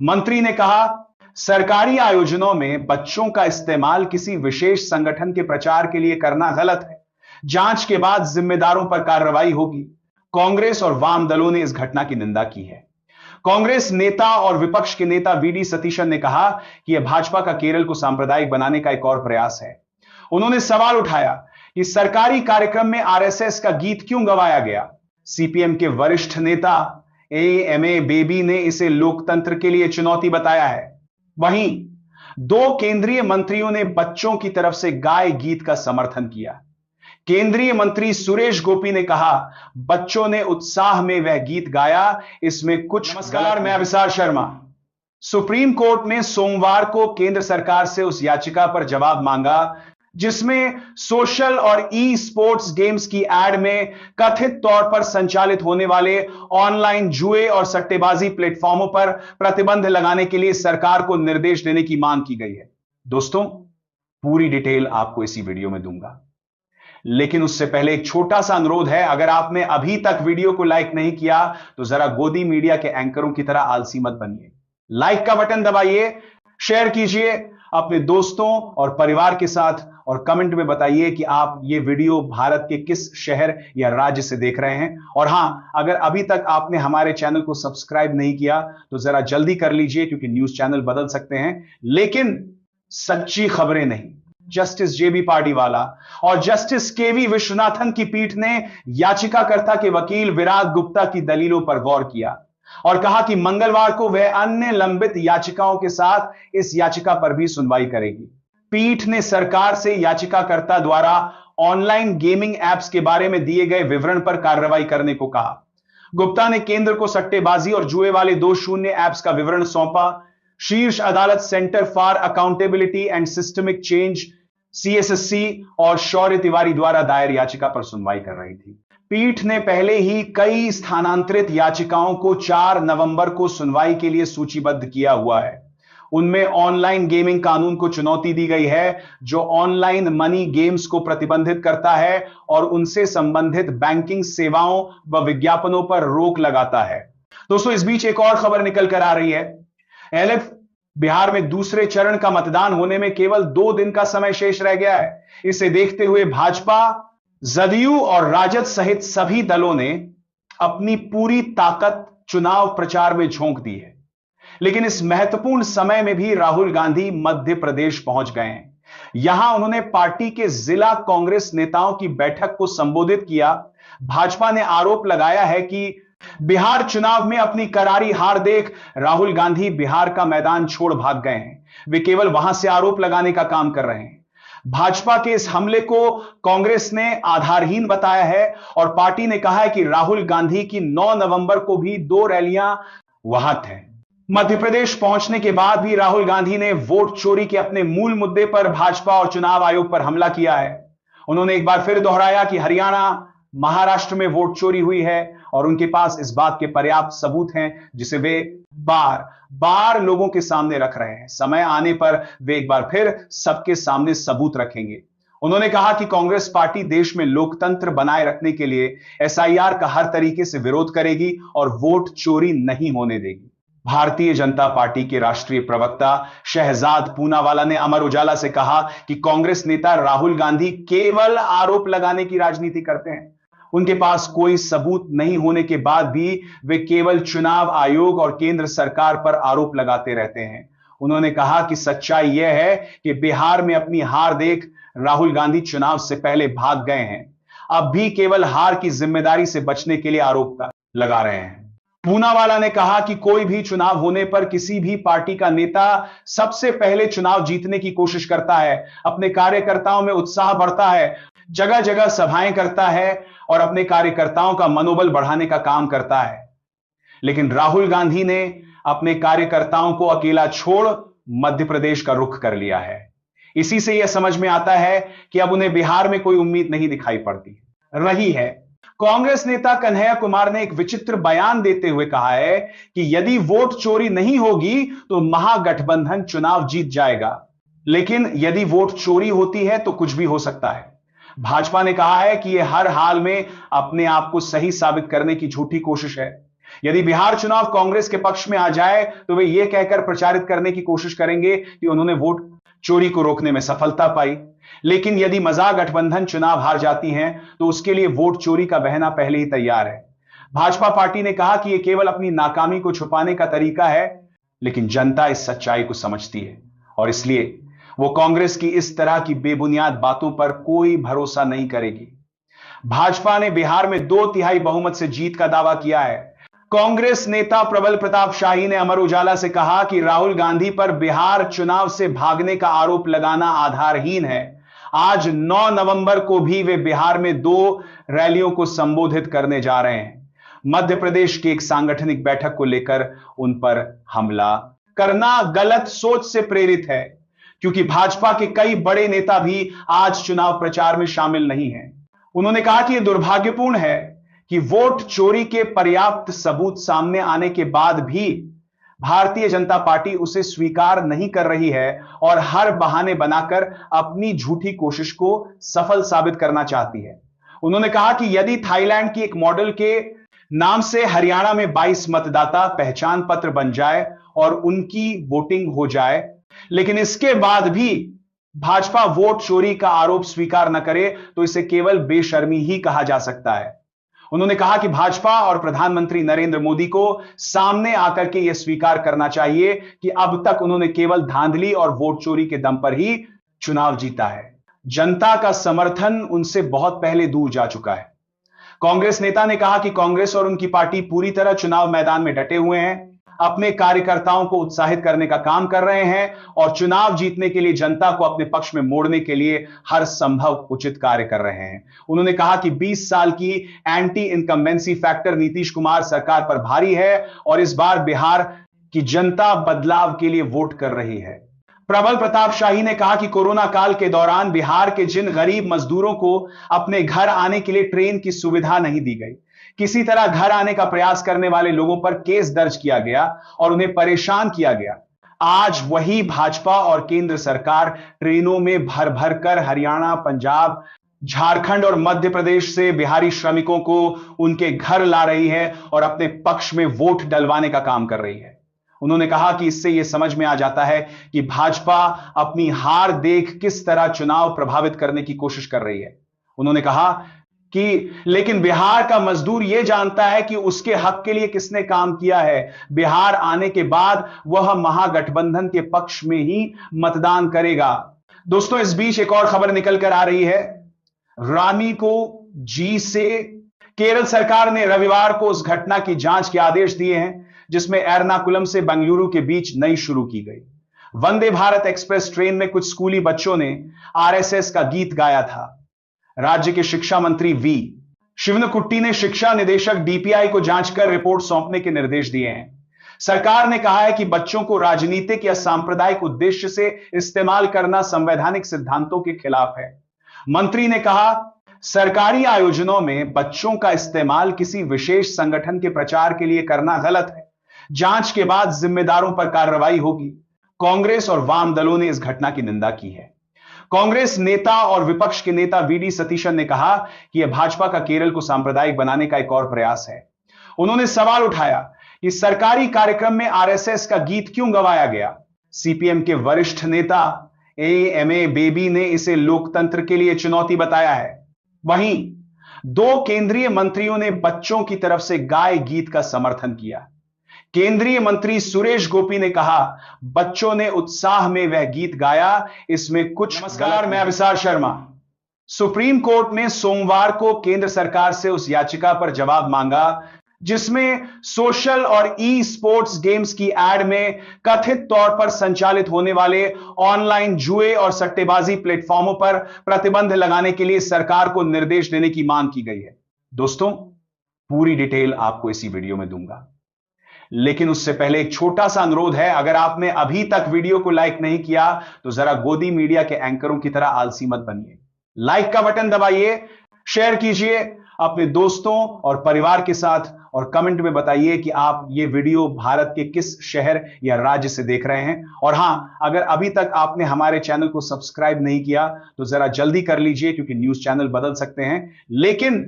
मंत्री ने कहा, सरकारी आयोजनों में बच्चों का इस्तेमाल किसी विशेष संगठन के प्रचार के लिए करना गलत है। जांच के बाद जिम्मेदारों पर कार्रवाई होगी। कांग्रेस और वाम दलों ने इस घटना की निंदा की है। कांग्रेस नेता और विपक्ष के नेता वीडी सतीशन ने कहा कि यह भाजपा का केरल को सांप्रदायिक बनाने का एक और प्रयास है। उन्होंने सवाल उठाया कि सरकारी कार्यक्रम में आरएसएस का गीत क्यों गवाया गया। सीपीएम के वरिष्ठ नेता एएमए बेबी ने इसे लोकतंत्र के लिए चुनौती बताया है। वहीं 2 केंद्रीय मंत्रियों ने बच्चों की तरफ से गाए गीत का समर्थन किया। केंद्रीय मंत्री सुरेश गोपी ने कहा, बच्चों ने उत्साह में वह गीत गाया, इसमें कुछ। नमस्कार, मैं अविसार शर्मा। सुप्रीम कोर्ट ने सोमवार को केंद्र सरकार से उस याचिका पर जवाब मांगा जिसमें सोशल और ई स्पोर्ट्स गेम्स की एड में कथित तौर पर संचालित होने वाले ऑनलाइन जुए और सट्टेबाजी प्लेटफॉर्मों पर प्रतिबंध लगाने के लिए सरकार को निर्देश देने की मांग की गई है। दोस्तों, पूरी डिटेल आपको इसी वीडियो में दूंगा, लेकिन उससे पहले एक छोटा सा अनुरोध है। अगर आपने अभी तक वीडियो को लाइक नहीं किया तो जरा गोदी मीडिया के एंकरों की तरह आलसी मत बनिए। लाइक का बटन दबाइए, शेयर कीजिए अपने दोस्तों और परिवार के साथ और कमेंट में बताइए कि आप ये वीडियो भारत के किस शहर या राज्य से देख रहे हैं। और हां, अगर अभी तक आपने हमारे चैनल को सब्सक्राइब नहीं किया तो जरा जल्दी कर लीजिए, क्योंकि न्यूज चैनल बदल सकते हैं लेकिन सच्ची खबरें नहीं। जस्टिस जेबी पार्टीवाला और जस्टिस केवी विश्वनाथन की पीठ ने याचिकाकर्ता के वकील विराग गुप्ता की दलीलों पर गौर किया और कहा कि मंगलवार को वह अन्य लंबित याचिकाओं के साथ इस याचिका पर भी सुनवाई करेगी। पीठ ने सरकार से याचिकाकर्ता द्वारा ऑनलाइन गेमिंग एप्स के बारे में दिए गए विवरण पर कार्रवाई करने को कहा। गुप्ता ने केंद्र को सट्टेबाजी और जुए वाले 2 शून्य ऐप्स का विवरण सौंपा। शीर्ष अदालत centre for accountability and systemic change CSSC और शौर्य तिवारी द्वारा दायर याचिका पर सुनवाई कर रही थी। पीठ ने पहले ही कई स्थानांतरित याचिकाओं को 4 नवंबर को सुनवाई के लिए सूचीबद्ध किया हुआ है। उनमें ऑनलाइन गेमिंग कानून को चुनौती दी गई है जो ऑनलाइन मनी गेम्स को प्रतिबंधित करता है और उनसे संबंधित बैंकिंग सेवाओं व विज्ञापनों पर रोक लगाता है। दोस्तों, इस बीच एक और खबर निकल कर आ रही है। एलएफ बिहार में दूसरे चरण का मतदान होने में केवल 2 दिन का समय शेष रह गया है। इसे देखते हुए भाजपा, जदयू और राजद सहित सभी दलों ने अपनी पूरी ताकत चुनाव प्रचार में झोंक दी है। लेकिन इस महत्वपूर्ण समय में भी राहुल गांधी मध्य प्रदेश पहुंच गए हैं। यहां उन्होंने पार्टी के जिला कांग्रेस नेताओं की बैठक को संबोधित किया। भाजपा ने आरोप लगाया है कि बिहार चुनाव में अपनी करारी हार देख राहुल गांधी बिहार का मैदान छोड़ भाग गए हैं। वे केवल वहां से आरोप लगाने का काम कर रहे हैं। भाजपा के इस हमले को कांग्रेस ने आधारहीन बताया है और पार्टी ने कहा है कि राहुल गांधी की 9 नवंबर को भी 2 रैलियां वहां हैं। मध्य प्रदेश पहुंचने के बाद भी राहुल गांधी ने वोट चोरी के अपने मूल मुद्दे पर भाजपा और चुनाव आयोग पर हमला किया है। उन्होंने एक बार फिर दोहराया कि हरियाणा, महाराष्ट्र में वोट चोरी हुई है और उनके पास इस बात के पर्याप्त सबूत हैं जिसे वे बार बार लोगों के सामने रख रहे हैं। समय आने पर वे एक बार फिर सबके सामने सबूत रखेंगे। उन्होंने कहा कि कांग्रेस पार्टी देश में लोकतंत्र बनाए रखने के लिए एसआईआर का हर तरीके से विरोध करेगी और वोट चोरी नहीं होने देगी। भारतीय जनता पार्टी के राष्ट्रीय प्रवक्ता शहजाद पूनावाला ने अमर उजाला से कहा कि कांग्रेस नेता राहुल गांधी केवल आरोप लगाने की राजनीति करते हैं। उनके पास कोई सबूत नहीं होने के बाद भी वे केवल चुनाव आयोग और केंद्र सरकार पर आरोप लगाते रहते हैं। उन्होंने कहा कि सच्चाई यह है कि बिहार में अपनी हार देख राहुल गांधी चुनाव से पहले भाग गए हैं। अब भी केवल हार की जिम्मेदारी से बचने के लिए आरोप लगा रहे हैं। पूनावाला ने कहा कि कोई भी चुनाव होने पर किसी भी पार्टी का नेता सबसे पहले चुनाव जीतने की कोशिश करता है, अपने कार्यकर्ताओं में उत्साह बढ़ता है, जगह जगह सभाएं करता है और अपने कार्यकर्ताओं का मनोबल बढ़ाने का काम करता है। लेकिन राहुल गांधी ने अपने कार्यकर्ताओं को अकेला छोड़ मध्य प्रदेश का रुख कर लिया है। इसी से यह समझ में आता है कि अब उन्हें बिहार में कोई उम्मीद नहीं दिखाई पड़ती रही है। कांग्रेस नेता कन्हैया कुमार ने एक विचित्र बयान देते हुए कहा है कि यदि वोट चोरी नहीं होगी तो महागठबंधन चुनाव जीत जाएगा, लेकिन यदि वोट चोरी होती है तो कुछ भी हो सकता है। भाजपा ने कहा है कि यह हर हाल में अपने आप को सही साबित करने की झूठी कोशिश है। यदि बिहार चुनाव कांग्रेस के पक्ष में आ जाए तो वे यह कहकर प्रचारित करने की कोशिश करेंगे कि उन्होंने वोट चोरी को रोकने में सफलता पाई। लेकिन यदि महागठबंधन चुनाव हार जाती हैं तो उसके लिए वोट चोरी का बहाना पहले ही तैयार है। भाजपा पार्टी ने कहा कि यह केवल अपनी नाकामी को छुपाने का तरीका है, लेकिन जनता इस सच्चाई को समझती है और इसलिए वो कांग्रेस की इस तरह की बेबुनियाद बातों पर कोई भरोसा नहीं करेगी। भाजपा ने बिहार में 2/3 बहुमत से जीत का दावा किया है। कांग्रेस नेता प्रबल प्रताप शाही ने अमर उजाला से कहा कि राहुल गांधी पर बिहार चुनाव से भागने का आरोप लगाना आधारहीन है। आज 9 नवंबर को भी वे बिहार में 2 रैलियों को संबोधित करने जा रहे हैं। मध्य प्रदेश की एक सांगठनिक बैठक को लेकर उन पर हमला करना गलत सोच से प्रेरित है, क्योंकि भाजपा के कई बड़े नेता भी आज चुनाव प्रचार में शामिल नहीं हैं। उन्होंने कहा कि यह दुर्भाग्यपूर्ण है कि वोट चोरी के पर्याप्त सबूत सामने आने के बाद भी भारतीय जनता पार्टी उसे स्वीकार नहीं कर रही है और हर बहाने बनाकर अपनी झूठी कोशिश को सफल साबित करना चाहती है। उन्होंने कहा कि यदि थाईलैंड की एक मॉडल के नाम से हरियाणा में 22 मतदाता पहचान पत्र बन जाए और उनकी वोटिंग हो जाए, लेकिन इसके बाद भी भाजपा वोट चोरी का आरोप स्वीकार न करे तो इसे केवल बेशर्मी ही कहा जा सकता है। उन्होंने कहा कि भाजपा और प्रधानमंत्री नरेंद्र मोदी को सामने आकर के यह स्वीकार करना चाहिए कि अब तक उन्होंने केवल धांधली और वोट चोरी के दम पर ही चुनाव जीता है। जनता का समर्थन उनसे बहुत पहले दूर जा चुका है। कांग्रेस नेता ने कहा कि कांग्रेस और उनकी पार्टी पूरी तरह चुनाव मैदान में डटे हुए हैं, अपने कार्यकर्ताओं को उत्साहित करने का काम कर रहे हैं और चुनाव जीतने के लिए जनता को अपने पक्ष में मोड़ने के लिए हर संभव उचित कार्य कर रहे हैं। उन्होंने कहा कि 20 साल की anti incumbency factor Nitish Kumar सरकार पर भारी है और इस बार बिहार की जनता बदलाव के लिए वोट कर रही है। प्रबल प्रताप शाही ने कहा कि कोरोना काल के दौरान बिहार के जिन गरीब मजदूरों को अपने घर आने के लिए ट्रेन की सुविधा नहीं दी गई, किसी तरह घर आने का प्रयास करने वाले लोगों पर केस दर्ज किया गया और उन्हें परेशान किया गया। आज वही भाजपा और केंद्र सरकार ट्रेनों में भर भर कर हरियाणा, पंजाब, झारखंड और मध्य प्रदेश से बिहारी श्रमिकों को उनके घर ला रही है और अपने पक्ष में वोट डलवाने का काम कर रही है। उन्होंने कहा कि इससे यह समझ में आ जाता है कि भाजपा अपनी हार देख किस तरह चुनाव प्रभावित करने की कोशिश कर रही है। उन्होंने कहा कि लेकिन बिहार का मजदूर यह जानता है कि उसके हक के लिए किसने काम किया है। बिहार आने के बाद वह महागठबंधन के पक्ष में ही मतदान करेगा। दोस्तों, इस बीच एक और खबर निकल कर आ रही है। रानी को जी से केरल सरकार ने रविवार को उस घटना की जांच के आदेश दिए हैं जिसमें एर्नाकुलम से बेंगलुरु के बीच नई शुरू की गई वंदे भारत एक्सप्रेस ट्रेन में कुछ स्कूली बच्चों ने आरएसएस का गीत गाया था। राज्य के शिक्षा मंत्री वी शिवनकुट्टी ने शिक्षा निदेशक डीपीआई को जांच कर रिपोर्ट सौंपने के निर्देश दिए हैं। सरकार ने कहा है कि बच्चों को राजनीतिक या सांप्रदायिक उद्देश्य से इस्तेमाल करना संवैधानिक सिद्धांतों के खिलाफ है। मंत्री ने कहा, सरकारी आयोजनों में बच्चों का इस्तेमाल किसी विशेष संगठन के प्रचार के लिए करना गलत है। जांच के बाद जिम्मेदारों पर कार्रवाई होगी। कांग्रेस और वाम दलों ने इस घटना की निंदा की है। कांग्रेस नेता और विपक्ष के नेता वीडी सतीशन ने कहा कि यह भाजपा का केरल को सांप्रदायिक बनाने का एक और प्रयास है। उन्होंने सवाल उठाया कि सरकारी कार्यक्रम में आरएसएस का गीत क्यों गवाया गया। सीपीएम के वरिष्ठ नेता एएमए बेबी ने इसे लोकतंत्र के लिए चुनौती बताया है। वहीं दो केंद्रीय मंत्रियों ने बच्चों की तरफ से गाए गीत का समर्थन किया। केंद्रीय मंत्री सुरेश गोपी ने कहा, बच्चों ने उत्साह में वह गीत गाया, इसमें कुछ। नमस्कार, मैं अभिसार शर्मा। सुप्रीम कोर्ट ने सोमवार को केंद्र सरकार से उस याचिका पर जवाब मांगा जिसमें सोशल और ई स्पोर्ट्स गेम्स की एड में कथित तौर पर संचालित होने वाले ऑनलाइन जुए और सट्टेबाजी प्लेटफॉर्मों पर प्रतिबंध लगाने के लिए सरकार को निर्देश देने की मांग की गई है। दोस्तों, पूरी डिटेल आपको इसी वीडियो में दूंगा, लेकिन उससे पहले एक छोटा सा अनुरोध है। अगर आपने अभी तक वीडियो को लाइक नहीं किया तो जरा गोदी मीडिया के एंकरों की तरह आलसी मत बनिए। लाइक का बटन दबाइए, शेयर कीजिए अपने दोस्तों और परिवार के साथ और कमेंट में बताइए कि आप ये वीडियो भारत के किस शहर या राज्य से देख रहे हैं। और हां, अगर अभी तक आपने हमारे चैनल को सब्सक्राइब नहीं किया तो जरा जल्दी कर लीजिए, क्योंकि न्यूज चैनल बदल सकते हैं लेकिन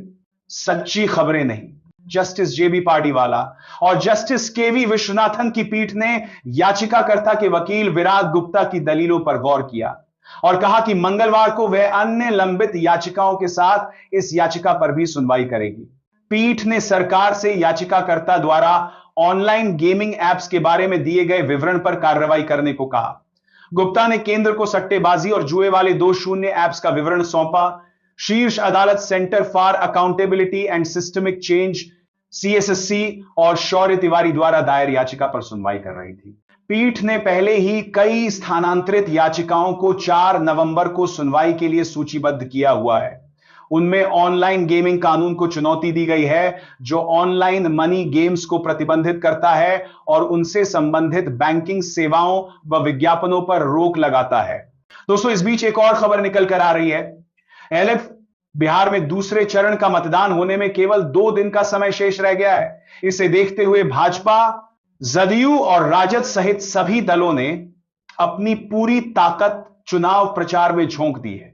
सच्ची खबरें नहीं। जस्टिस जेबी पार्टीवाला और जस्टिस केवी विश्वनाथन की पीठ ने याचिकाकर्ता के वकील विराग गुप्ता की दलीलों पर गौर किया और कहा कि मंगलवार को वह अन्य लंबित याचिकाओं के साथ इस याचिका पर भी सुनवाई करेगी। पीठ ने सरकार से याचिकाकर्ता द्वारा ऑनलाइन गेमिंग एप्स के बारे में दिए गए विवरण पर कार्रवाई करने को कहा। गुप्ता ने केंद्र को सट्टेबाजी और जुए वाले 2 शून्य एप्स का विवरण सौंपा। शीर्ष अदालत centre for accountability and systemic change CSSC और शौर्य तिवारी द्वारा दायर याचिका पर सुनवाई कर रही थी। पीठ ने पहले ही कई स्थानांतरित याचिकाओं को 4 नवंबर को सुनवाई के लिए सूचीबद्ध किया हुआ है। उनमें ऑनलाइन गेमिंग कानून को चुनौती दी गई है जो ऑनलाइन मनी गेम्स को प्रतिबंधित करता है और उनसे संबंधित बैंकिंग सेवाओं व विज्ञापनों पर रोक लगाता है। दोस्तों, इस बीच एक और खबर निकल कर आ रही है। एलएफ बिहार में दूसरे चरण का मतदान होने में केवल 2 दिन का समय शेष रह गया है। इसे देखते हुए भाजपा, जदयू और राजद सहित सभी दलों ने अपनी पूरी ताकत चुनाव प्रचार में झोंक दी है।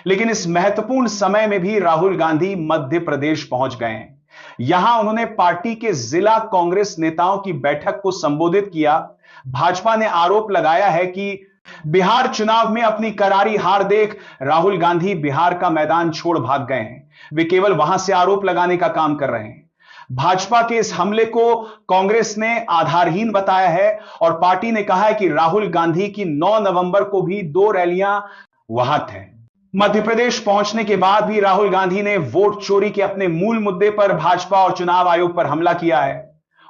लेकिन इस महत्वपूर्ण समय में भी राहुल गांधी मध्य प्रदेश पहुंच गए हैं। यहां उन्होंने पार्टी के जिला कांग्रेस नेताओं की बैठक को संबोधित किया। भाजपा ने आरोप लगाया है कि बिहार चुनाव में अपनी करारी हार देख राहुल गांधी बिहार का मैदान छोड़ भाग गए हैं। वे केवल वहां से आरोप लगाने का काम कर रहे हैं। भाजपा के इस हमले को कांग्रेस ने आधारहीन बताया है और पार्टी ने कहा है कि राहुल गांधी की 9 नवंबर को भी 2 रैलियां वहां थे। मध्य प्रदेश पहुंचने के बाद भी राहुल गांधी ने वोट चोरी के अपने मूल मुद्दे पर भाजपा और चुनाव आयोग पर हमला किया है।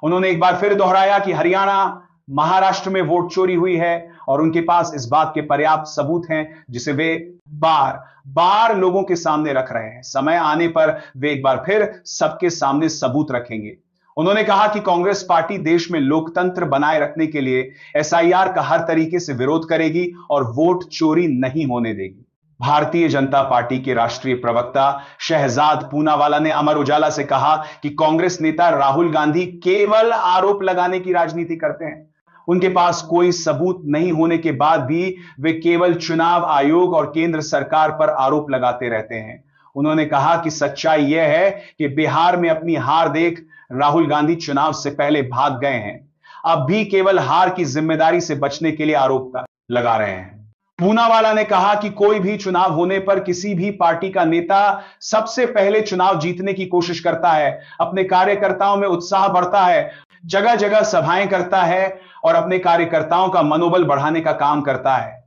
उन्होंने एक बार फिर दोहराया कि हरियाणा, महाराष्ट्र में वोट चोरी हुई है और उनके पास इस बात के पर्याप्त सबूत हैं जिसे वे बार बार लोगों के सामने रख रहे हैं। समय आने पर वे एक बार फिर सबके सामने सबूत रखेंगे। उन्होंने कहा कि कांग्रेस पार्टी देश में लोकतंत्र बनाए रखने के लिए एसआईआर का हर तरीके से विरोध करेगी और वोट चोरी नहीं होने देगी। भारतीय जनता पार्टी के राष्ट्रीय प्रवक्ता शहजाद पूनावाला ने अमर उजाला से कहा कि कांग्रेस नेता राहुल गांधी केवल आरोप लगाने की राजनीति करते हैं। उनके पास कोई सबूत नहीं होने के बाद भी वे केवल चुनाव आयोग और केंद्र सरकार पर आरोप लगाते रहते हैं। उन्होंने कहा कि सच्चाई यह है कि बिहार में अपनी हार देख राहुल गांधी चुनाव से पहले भाग गए हैं, अब भी केवल हार की जिम्मेदारी से बचने के लिए आरोप लगा रहे हैं। पूनावाला ने कहा कि कोई भी चुनाव होने पर किसी भी पार्टी का नेता सबसे पहले चुनाव जीतने की कोशिश करता है, अपने कार्यकर्ताओं में उत्साह बढ़ता है, जगह जगह सभाएं करता है और अपने कार्यकर्ताओं का मनोबल बढ़ाने का काम करता है।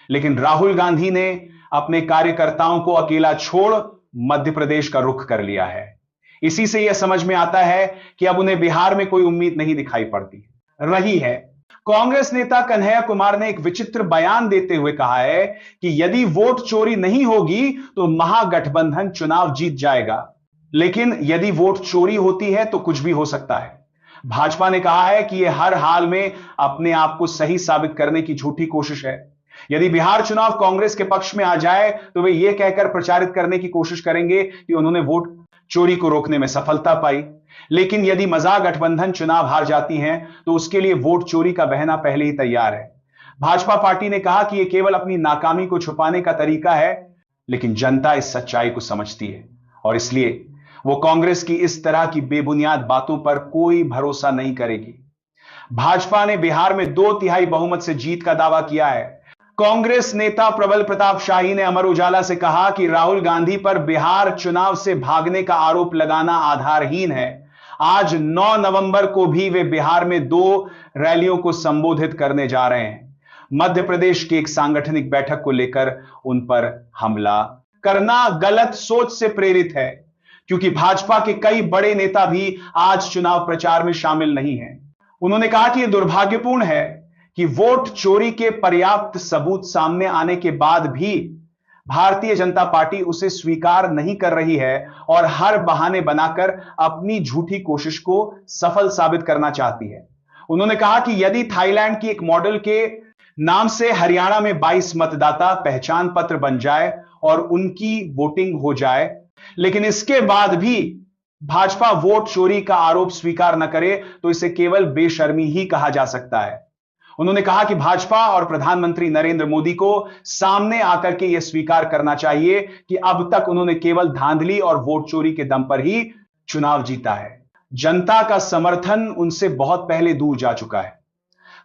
लेकिन राहुल गांधी ने अपने कार्यकर्ताओं को अकेला छोड़ मध्य प्रदेश का रुख कर लिया है। इसी से यह समझ में आता है कि अब उन्हें बिहार में कोई उम्मीद नहीं दिखाई पड़ती रही है। कांग्रेस नेता कन्हैया कुमार ने एक विचित्र बयान देते हुए कहा है कि यदि वोट चोरी नहीं होगी तो महागठबंधन चुनाव जीत जाएगा, लेकिन यदि वोट चोरी होती है तो कुछ भी हो सकता है। भाजपा ने कहा है कि यह हर हाल में अपने आप को सही साबित करने की झूठी कोशिश है। यदि बिहार चुनाव कांग्रेस के पक्ष में आ जाए तो वे यह कहकर प्रचारित करने की कोशिश करेंगे कि उन्होंने वोट चोरी को रोकने में सफलता पाई, लेकिन यदि महागठबंधन चुनाव हार जाती हैं तो उसके लिए वोट चोरी का बहना पहले ही तैयार है। भाजपा पार्टी ने कहा कि यह केवल अपनी नाकामी को छुपाने का तरीका है, लेकिन जनता इस सच्चाई को समझती है और इसलिए वो कांग्रेस की इस तरह की बेबुनियाद बातों पर कोई भरोसा नहीं करेगी। भाजपा ने बिहार में 2/3 बहुमत से जीत का दावा किया है। कांग्रेस नेता प्रबल प्रताप शाही ने अमर उजाला से कहा कि राहुल गांधी पर बिहार चुनाव से भागने का आरोप लगाना आधारहीन है। आज 9 नवंबर को भी वे बिहार में 2 रैलियों को संबोधित करने जा रहे हैं। मध्य प्रदेश की एक सांगठनिक बैठक को लेकर उन पर हमला करना गलत सोच से प्रेरित है, क्योंकि भाजपा के कई बड़े नेता भी आज चुनाव प्रचार में शामिल नहीं हैं। उन्होंने कहा कि यह दुर्भाग्यपूर्ण है कि वोट चोरी के पर्याप्त सबूत सामने आने के बाद भी भारतीय जनता पार्टी उसे स्वीकार नहीं कर रही है और हर बहाने बनाकर अपनी झूठी कोशिश को सफल साबित करना चाहती है। उन्होंने कहा कि यदि थाईलैंड की एक मॉडल के नाम से हरियाणा में 22 मतदाता पहचान पत्र बन जाए और उनकी वोटिंग हो जाए, लेकिन इसके बाद भी भाजपा वोट चोरी का आरोप स्वीकार न करे तो इसे केवल बेशर्मी ही कहा जा सकता है। उन्होंने कहा कि भाजपा और प्रधानमंत्री नरेंद्र मोदी को सामने आकर के यह स्वीकार करना चाहिए कि अब तक उन्होंने केवल धांधली और वोट चोरी के दम पर ही चुनाव जीता है। जनता का समर्थन उनसे बहुत पहले दूर जा चुका है।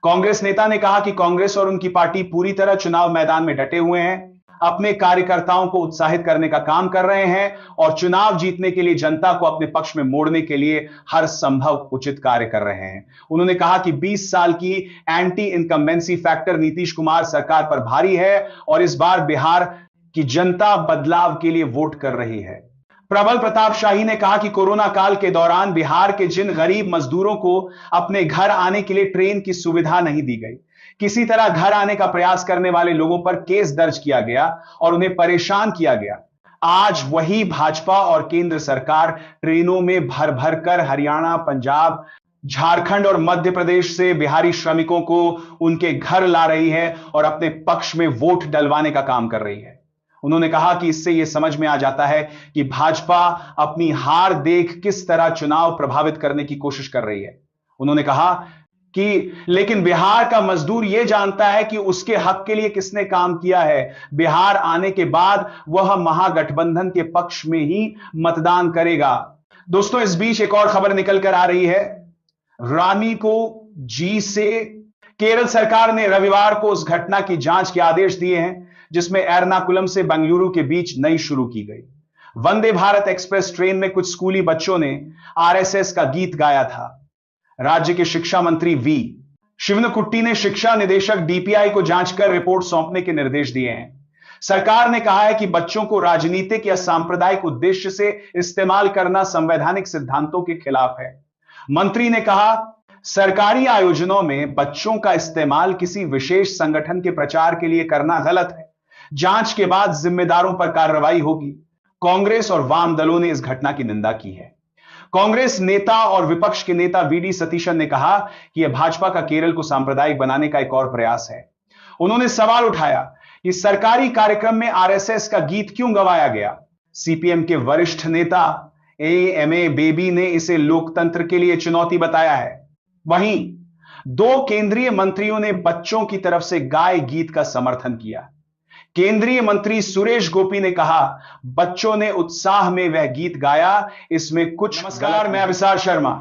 कांग्रेस नेता ने कहा कि कांग्रेस और उनकी पार्टी पूरी तरह चुनाव मैदान में डटे हुए हैं, अपने कार्यकर्ताओं को उत्साहित करने का काम कर रहे हैं और चुनाव जीतने के लिए जनता को अपने पक्ष में मोड़ने के लिए हर संभव उचित कार्य कर रहे हैं। उन्होंने कहा कि 20 साल की anti incumbency factor Nitish Kumar सरकार पर भारी है और इस बार बिहार की जनता बदलाव के लिए वोट कर रही है। प्रबल प्रताप शाही ने कहा कि कोरोना काल के दौरान बिहार के जिन गरीब मजदूरों को अपने घर आने के लिए ट्रेन की सुविधा नहीं दी गई, किसी तरह घर आने का प्रयास करने वाले लोगों पर केस दर्ज किया गया और उन्हें परेशान किया गया, आज वही भाजपा और केंद्र सरकार ट्रेनों में भर भर कर हरियाणा, पंजाब, झारखंड और मध्य प्रदेश से बिहारी श्रमिकों को उनके घर ला रही है और अपने पक्ष में वोट डलवाने का काम कर रही है। उन्होंने कहा कि इससे यह समझ में आ जाता है कि भाजपा अपनी हार देख किस तरह चुनाव प्रभावित करने की कोशिश कर रही है। उन्होंने कहा कि लेकिन बिहार का मजदूर यह जानता है कि उसके हक के लिए किसने काम किया है। बिहार आने के बाद वह महागठबंधन के पक्ष में ही मतदान करेगा। दोस्तों, इस बीच एक और खबर निकल कर आ रही है। रानी को जी से केरल सरकार ने रविवार को उस घटना की जांच के आदेश दिए हैं जिसमें एर्नाकुलम से बेंगलुरु के बीच नई शुरू की गई वंदे भारत एक्सप्रेस ट्रेन में कुछ स्कूली बच्चों ने आरएसएस का गीत गाया था। राज्य के शिक्षा मंत्री वी शिवनकुट्टी ने शिक्षा निदेशक डीपीआई को जांच कर रिपोर्ट सौंपने के निर्देश दिए हैं। सरकार ने कहा है कि बच्चों को राजनीतिक या सांप्रदायिक उद्देश्य से इस्तेमाल करना संवैधानिक सिद्धांतों के खिलाफ है। मंत्री ने कहा, सरकारी आयोजनों में बच्चों का इस्तेमाल किसी विशेष संगठन के प्रचार के लिए करना गलत है। जांच के बाद जिम्मेदारों पर कार्रवाई होगी। कांग्रेस और वाम दलों ने इस घटना की निंदा की है। कांग्रेस नेता और विपक्ष के नेता वीडी सतीशन ने कहा कि यह भाजपा का केरल को सांप्रदायिक बनाने का एक और प्रयास है। उन्होंने सवाल उठाया कि सरकारी कार्यक्रम में आरएसएस का गीत क्यों गवाया गया। सीपीएम के वरिष्ठ नेता एएमए बेबी ने इसे लोकतंत्र के लिए चुनौती बताया है। वहीं दो केंद्रीय मंत्रियों ने बच्चों की तरफ से गाए गीत का समर्थन किया। केंद्रीय मंत्री सुरेश गोपी ने कहा, बच्चों ने उत्साह में वह गीत गाया, इसमें कुछ। नमस्कार, मैं अभिसार शर्मा।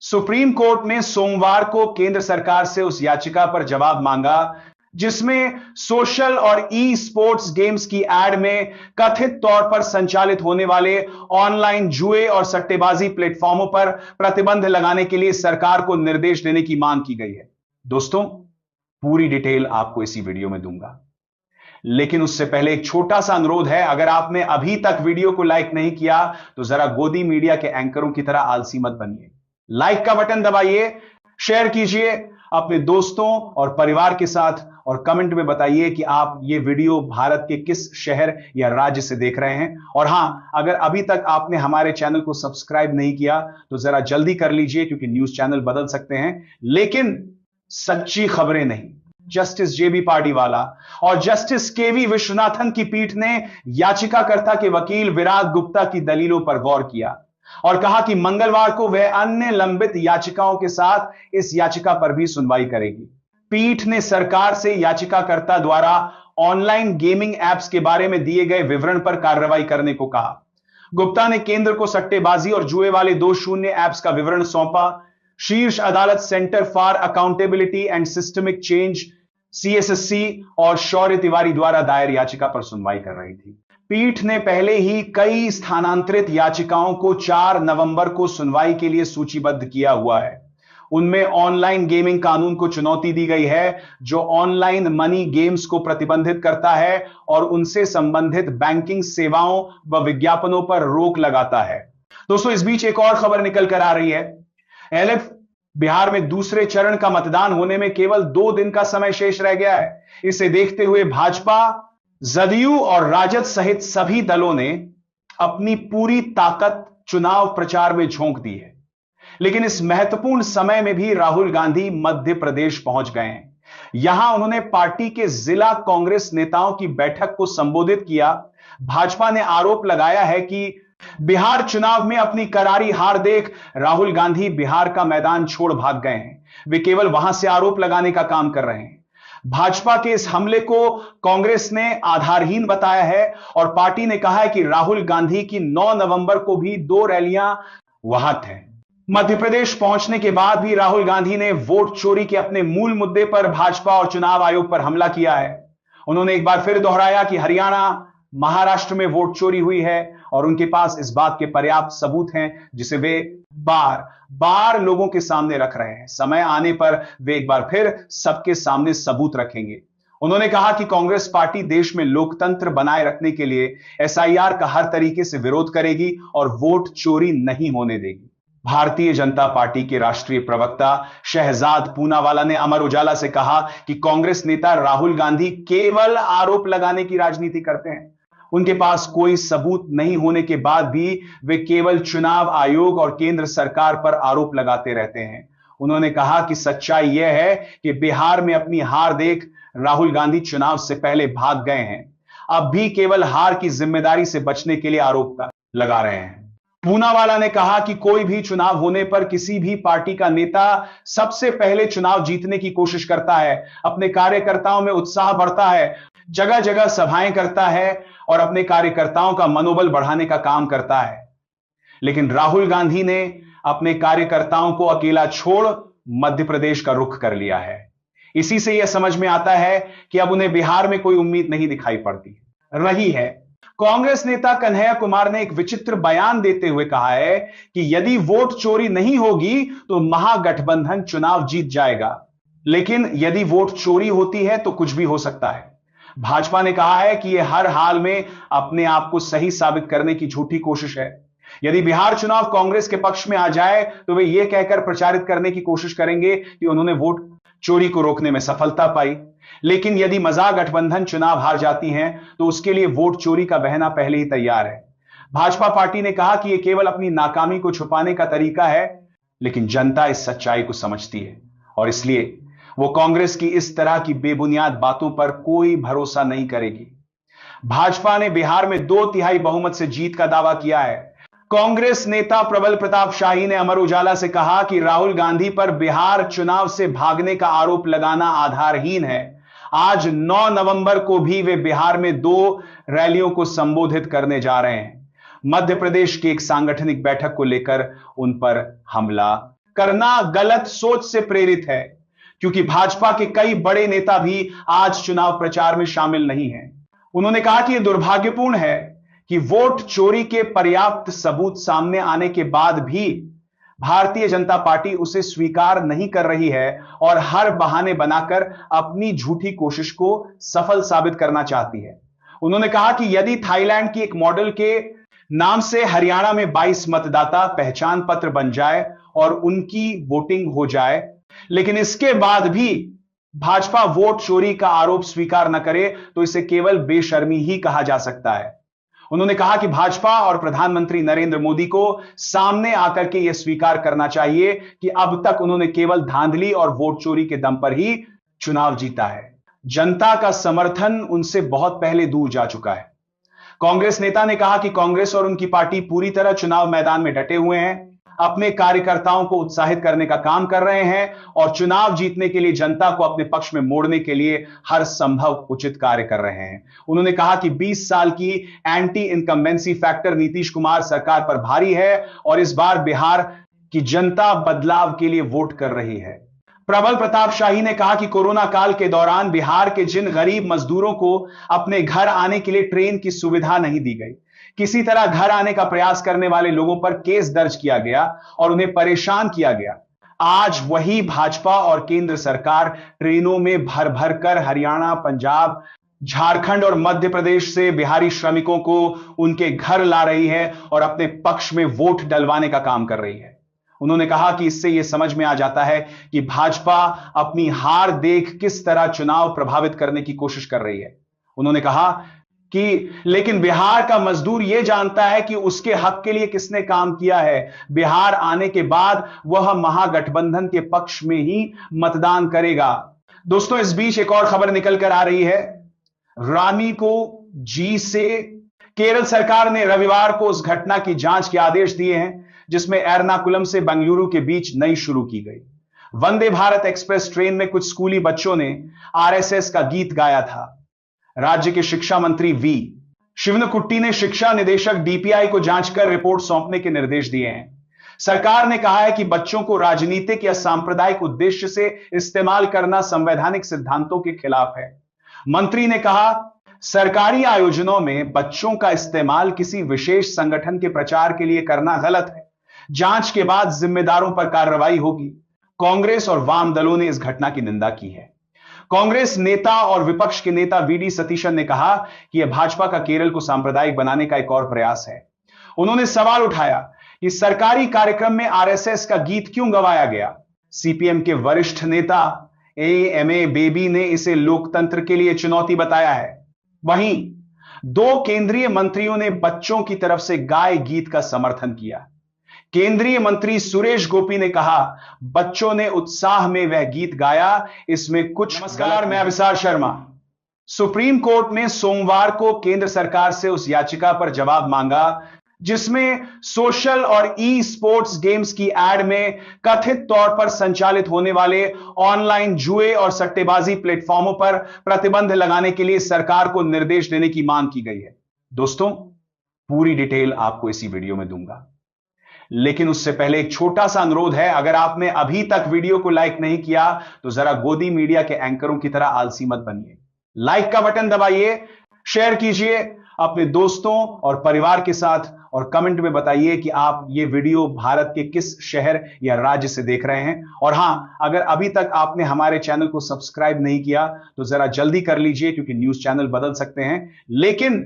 सुप्रीम कोर्ट ने सोमवार को केंद्र सरकार से उस याचिका पर जवाब मांगा जिसमें सोशल और ई स्पोर्ट्स गेम्स की एड में कथित तौर पर संचालित होने वाले ऑनलाइन जुए और सट्टेबाजी प्लेटफॉर्मों पर प्रतिबंध लगाने के लिए सरकार को निर्देश देने की मांग की गई है। दोस्तों, पूरी डिटेल आपको इसी वीडियो में दूंगा, लेकिन उससे पहले एक छोटा सा अनुरोध है। अगर आपने अभी तक वीडियो को लाइक नहीं किया तो जरा गोदी मीडिया के एंकरों की तरह आलसी मत बनिए। लाइक का बटन दबाइए, शेयर कीजिए अपने दोस्तों और परिवार के साथ, और कमेंट में बताइए कि आप ये वीडियो भारत के किस शहर या राज्य से देख रहे हैं। और हां, अगर अभी तक आपने हमारे चैनल को सब्सक्राइब नहीं किया तो जरा जल्दी कर लीजिए, क्योंकि न्यूज चैनल बदल सकते हैं लेकिन सच्ची खबरें नहीं। जस्टिस जेबी पार्डीवाला और जस्टिस केवी विश्वनाथन की पीठ ने याचिकाकर्ता के वकील विराग गुप्ता की दलीलों पर गौर किया और कहा कि मंगलवार को वह अन्य लंबित याचिकाओं के साथ इस याचिका पर भी सुनवाई करेगी। पीठ ने सरकार से याचिकाकर्ता द्वारा ऑनलाइन गेमिंग एप्स के बारे में दिए गए विवरण पर कार्रवाई करने को कहा। गुप्ता ने केंद्र को सट्टेबाजी और जुए वाले 2 शून्य एप्स का विवरण सौंपा। शीर्ष अदालत centre for accountability and systemic change CSSC और शौर्य तिवारी द्वारा दायर याचिका पर सुनवाई कर रही थी। पीठ ने पहले ही कई स्थानांतरित याचिकाओं को 4 नवंबर को सुनवाई के लिए सूचीबद्ध किया हुआ है। उनमें ऑनलाइन गेमिंग कानून को चुनौती दी गई है, जो ऑनलाइन मनी गेम्स को प्रतिबंधित करता है और उनसे संबंधित बैंकिंग सेवाओं व विज्ञापनों पर रोक लगाता है। दोस्तों, इस बीच एक और खबर निकल कर आ रही है। LF बिहार में दूसरे चरण का मतदान होने में केवल 2 दिन का समय शेष रह गया है। इसे देखते हुए भाजपा, जदयू और राजद सहित सभी दलों ने अपनी पूरी ताकत चुनाव प्रचार में झोंक दी है। लेकिन इस महत्वपूर्ण समय में भी राहुल गांधी मध्य प्रदेश पहुंच गए हैं। यहां उन्होंने पार्टी के जिला कांग्रेस नेताओं की बैठक को संबोधित किया। भाजपा ने आरोप लगाया है कि बिहार चुनाव में अपनी करारी हार देख राहुल गांधी बिहार का मैदान छोड़ भाग गए हैं। वे केवल वहां से आरोप लगाने का काम कर रहे हैं। भाजपा के इस हमले को कांग्रेस ने आधारहीन बताया है और पार्टी ने कहा है कि राहुल गांधी की 9 नवंबर को भी 2 रैलियां वहां थे। मध्य प्रदेश पहुंचने के बाद भी राहुल गांधी ने वोट चोरी के अपने मूल मुद्दे पर भाजपा और चुनाव आयोग पर हमला किया है। उन्होंने एक बार फिर दोहराया कि हरियाणा, महाराष्ट्र में वोट चोरी हुई है और उनके पास इस बात के पर्याप्त सबूत हैं, जिसे वे बार बार लोगों के सामने रख रहे हैं। समय आने पर वे एक बार फिर सबके सामने सबूत रखेंगे। उन्होंने कहा कि कांग्रेस पार्टी देश में लोकतंत्र बनाए रखने के लिए SIR का हर तरीके से विरोध करेगी और वोट चोरी नहीं होने देगी। भारतीय जनता पार्टी के राष्ट्रीय प्रवक्ता शहजाद पूनावाला ने अमर उजाला से कहा कि कांग्रेस नेता राहुल गांधी केवल आरोप लगाने की राजनीति करते हैं। उनके पास कोई सबूत नहीं होने के बाद भी वे केवल चुनाव आयोग और केंद्र सरकार पर आरोप लगाते रहते हैं। उन्होंने कहा कि सच्चाई यह है कि बिहार में अपनी हार देख राहुल गांधी चुनाव से पहले भाग गए हैं। अब भी केवल हार की जिम्मेदारी से बचने के लिए आरोप लगा रहे हैं। पूनावाला ने कहा कि कोई भी चुनाव होने पर किसी भी पार्टी का नेता सबसे पहले चुनाव जीतने की कोशिश करता है, अपने कार्यकर्ताओं में उत्साह बढ़ता है, जगह जगह सभाएं करता है और अपने कार्यकर्ताओं का मनोबल बढ़ाने का काम करता है। लेकिन राहुल गांधी ने अपने कार्यकर्ताओं को अकेला छोड़ मध्य प्रदेश का रुख कर लिया है। इसी से यह समझ में आता है कि अब उन्हें बिहार में कोई उम्मीद नहीं दिखाई पड़ती रही है। कांग्रेस नेता कन्हैया कुमार ने एक विचित्र बयान देते हुए कहा है कि यदि वोट चोरी नहीं होगी तो महागठबंधन चुनाव जीत जाएगा, लेकिन यदि वोट चोरी होती है तो कुछ भी हो सकता है। भाजपा ने कहा है कि यह हर हाल में अपने आप को सही साबित करने की झूठी कोशिश है। यदि बिहार चुनाव कांग्रेस के पक्ष में आ जाए तो वे यह कहकर प्रचारित करने की कोशिश करेंगे कि उन्होंने वोट चोरी को रोकने में सफलता पाई। लेकिन यदि महागठबंधन चुनाव हार जाती हैं तो उसके लिए वोट चोरी का बहाना पहले ही तैयार है। भाजपा पार्टी ने कहा कि यह केवल अपनी नाकामी को छुपाने का तरीका है, लेकिन जनता इस सच्चाई को समझती है और इसलिए वो कांग्रेस की इस तरह की बेबुनियाद बातों पर कोई भरोसा नहीं करेगी। भाजपा ने बिहार में 2/3 बहुमत से जीत का दावा किया है। कांग्रेस नेता प्रबल प्रताप शाही ने अमर उजाला से कहा कि राहुल गांधी पर बिहार चुनाव से भागने का आरोप लगाना आधारहीन है। आज 9 नवंबर को भी वे बिहार में 2 रैलियों को संबोधित करने जा रहे हैं। मध्य प्रदेश की एक सांगठनिक बैठक को लेकर उन पर हमला करना गलत सोच से प्रेरित है, क्योंकि भाजपा के कई बड़े नेता भी आज चुनाव प्रचार में शामिल नहीं हैं। उन्होंने कहा कि यह दुर्भाग्यपूर्ण है कि वोट चोरी के पर्याप्त सबूत सामने आने के बाद भी भारतीय जनता पार्टी उसे स्वीकार नहीं कर रही है और हर बहाने बनाकर अपनी झूठी कोशिश को सफल साबित करना चाहती है। उन्होंने कहा कि यदि थाईलैंड की एक मॉडल के नाम से हरियाणा में 22 मतदाता पहचान पत्र बन जाए और उनकी वोटिंग हो जाए, लेकिन इसके बाद भी भाजपा वोट चोरी का आरोप स्वीकार न करे, तो इसे केवल बेशर्मी ही कहा जा सकता है। उन्होंने कहा कि भाजपा और प्रधानमंत्री नरेंद्र मोदी को सामने आकर के यह स्वीकार करना चाहिए कि अब तक उन्होंने केवल धांधली और वोट चोरी के दम पर ही चुनाव जीता है। जनता का समर्थन उनसे बहुत पहले दूर जा चुका है। कांग्रेस नेता ने कहा कि कांग्रेस और उनकी पार्टी पूरी तरह चुनाव मैदान में डटे हुए हैं, अपने कार्यकर्ताओं को उत्साहित करने का काम कर रहे हैं और चुनाव जीतने के लिए जनता को अपने पक्ष में मोड़ने के लिए हर संभव उचित कार्य कर रहे हैं। उन्होंने कहा कि 20 साल की anti incumbency factor Nitish Kumar सरकार पर भारी है और इस बार बिहार की जनता बदलाव के लिए वोट कर रही है। प्रबल प्रताप शाही ने कहा कि कोरोना काल के दौरान बिहार के जिन गरीब मजदूरों को अपने घर आने के लिए ट्रेन की सुविधा नहीं दी गई, किसी तरह घर आने का प्रयास करने वाले लोगों पर केस दर्ज किया गया और उन्हें परेशान किया गया, आज वही भाजपा और केंद्र सरकार ट्रेनों में भर भर कर हरियाणा, पंजाब, झारखंड और मध्य प्रदेश से बिहारी श्रमिकों को उनके घर ला रही है और अपने पक्ष में वोट डलवाने का काम कर रही है। उन्होंने कहा कि इससे यह समझ में आ जाता है कि भाजपा अपनी हार देख किस तरह चुनाव प्रभावित करने की कोशिश कर रही है। उन्होंने कहा कि लेकिन बिहार का मजदूर यह जानता है कि उसके हक के लिए किसने काम किया है। बिहार आने के बाद वह महागठबंधन के पक्ष में ही मतदान करेगा। दोस्तों, इस बीच एक और खबर निकल कर आ रही है। रानी को जी से केरल सरकार ने रविवार को उस घटना की जांच के आदेश दिए हैं जिसमें एर्नाकुलम से बेंगलुरु के बीच नई शुरू की गई वंदे भारत एक्सप्रेस ट्रेन में कुछ स्कूली बच्चों ने आरएसएस का गीत गाया था। राज्य के शिक्षा मंत्री वी शिवनकुट्टी ने शिक्षा निदेशक डीपीआई को जांच कर रिपोर्ट सौंपने के निर्देश दिए हैं। सरकार ने कहा है कि बच्चों को राजनीतिक या सांप्रदायिक उद्देश्य से इस्तेमाल करना संवैधानिक सिद्धांतों के खिलाफ है। मंत्री ने कहा, सरकारी आयोजनों में बच्चों का इस्तेमाल किसी विशेष संगठन के प्रचार के लिए करना गलत है। जांच के बाद जिम्मेदारों पर कार्रवाई होगी। कांग्रेस और वाम दलों ने इस घटना की निंदा की है। कांग्रेस नेता और विपक्ष के नेता वीडी सतीशन ने कहा कि यह भाजपा का केरल को सांप्रदायिक बनाने का एक और प्रयास है। उन्होंने सवाल उठाया कि सरकारी कार्यक्रम में आरएसएस का गीत क्यों गवाया गया। सीपीएम के वरिष्ठ नेता एएमए बेबी ने इसे लोकतंत्र के लिए चुनौती बताया है। वहीं 2 केंद्रीय मंत्रियों ने बच्चों की तरफ से गाए गीत का समर्थन किया। केंद्रीय मंत्री सुरेश गोपी ने कहा, बच्चों ने उत्साह में वह गीत गाया, इसमें कुछ। नमस्कार, मैं विशाल शर्मा। सुप्रीम कोर्ट ने सोमवार को केंद्र सरकार से उस याचिका पर जवाब मांगा जिसमें सोशल और ई स्पोर्ट्स गेम्स की एड में कथित तौर पर संचालित होने वाले ऑनलाइन जुए और सट्टेबाजी प्लेटफॉर्मों पर प्रतिबंध लगाने के लिए सरकार को निर्देश देने की मांग की गई है। दोस्तों, पूरी डिटेल आपको इसी वीडियो में दूंगा, लेकिन उससे पहले एक छोटा सा अनुरोध है। अगर आपने अभी तक वीडियो को लाइक नहीं किया तो जरा गोदी मीडिया के एंकरों की तरह आलसी मत बनिए। लाइक का बटन दबाइए, शेयर कीजिए अपने दोस्तों और परिवार के साथ और कमेंट में बताइए कि आप ये वीडियो भारत के किस शहर या राज्य से देख रहे हैं। और हां, अगर अभी तक आपने हमारे चैनल को सब्सक्राइब नहीं किया तो जरा जल्दी कर लीजिए, क्योंकि न्यूज चैनल बदल सकते हैं लेकिन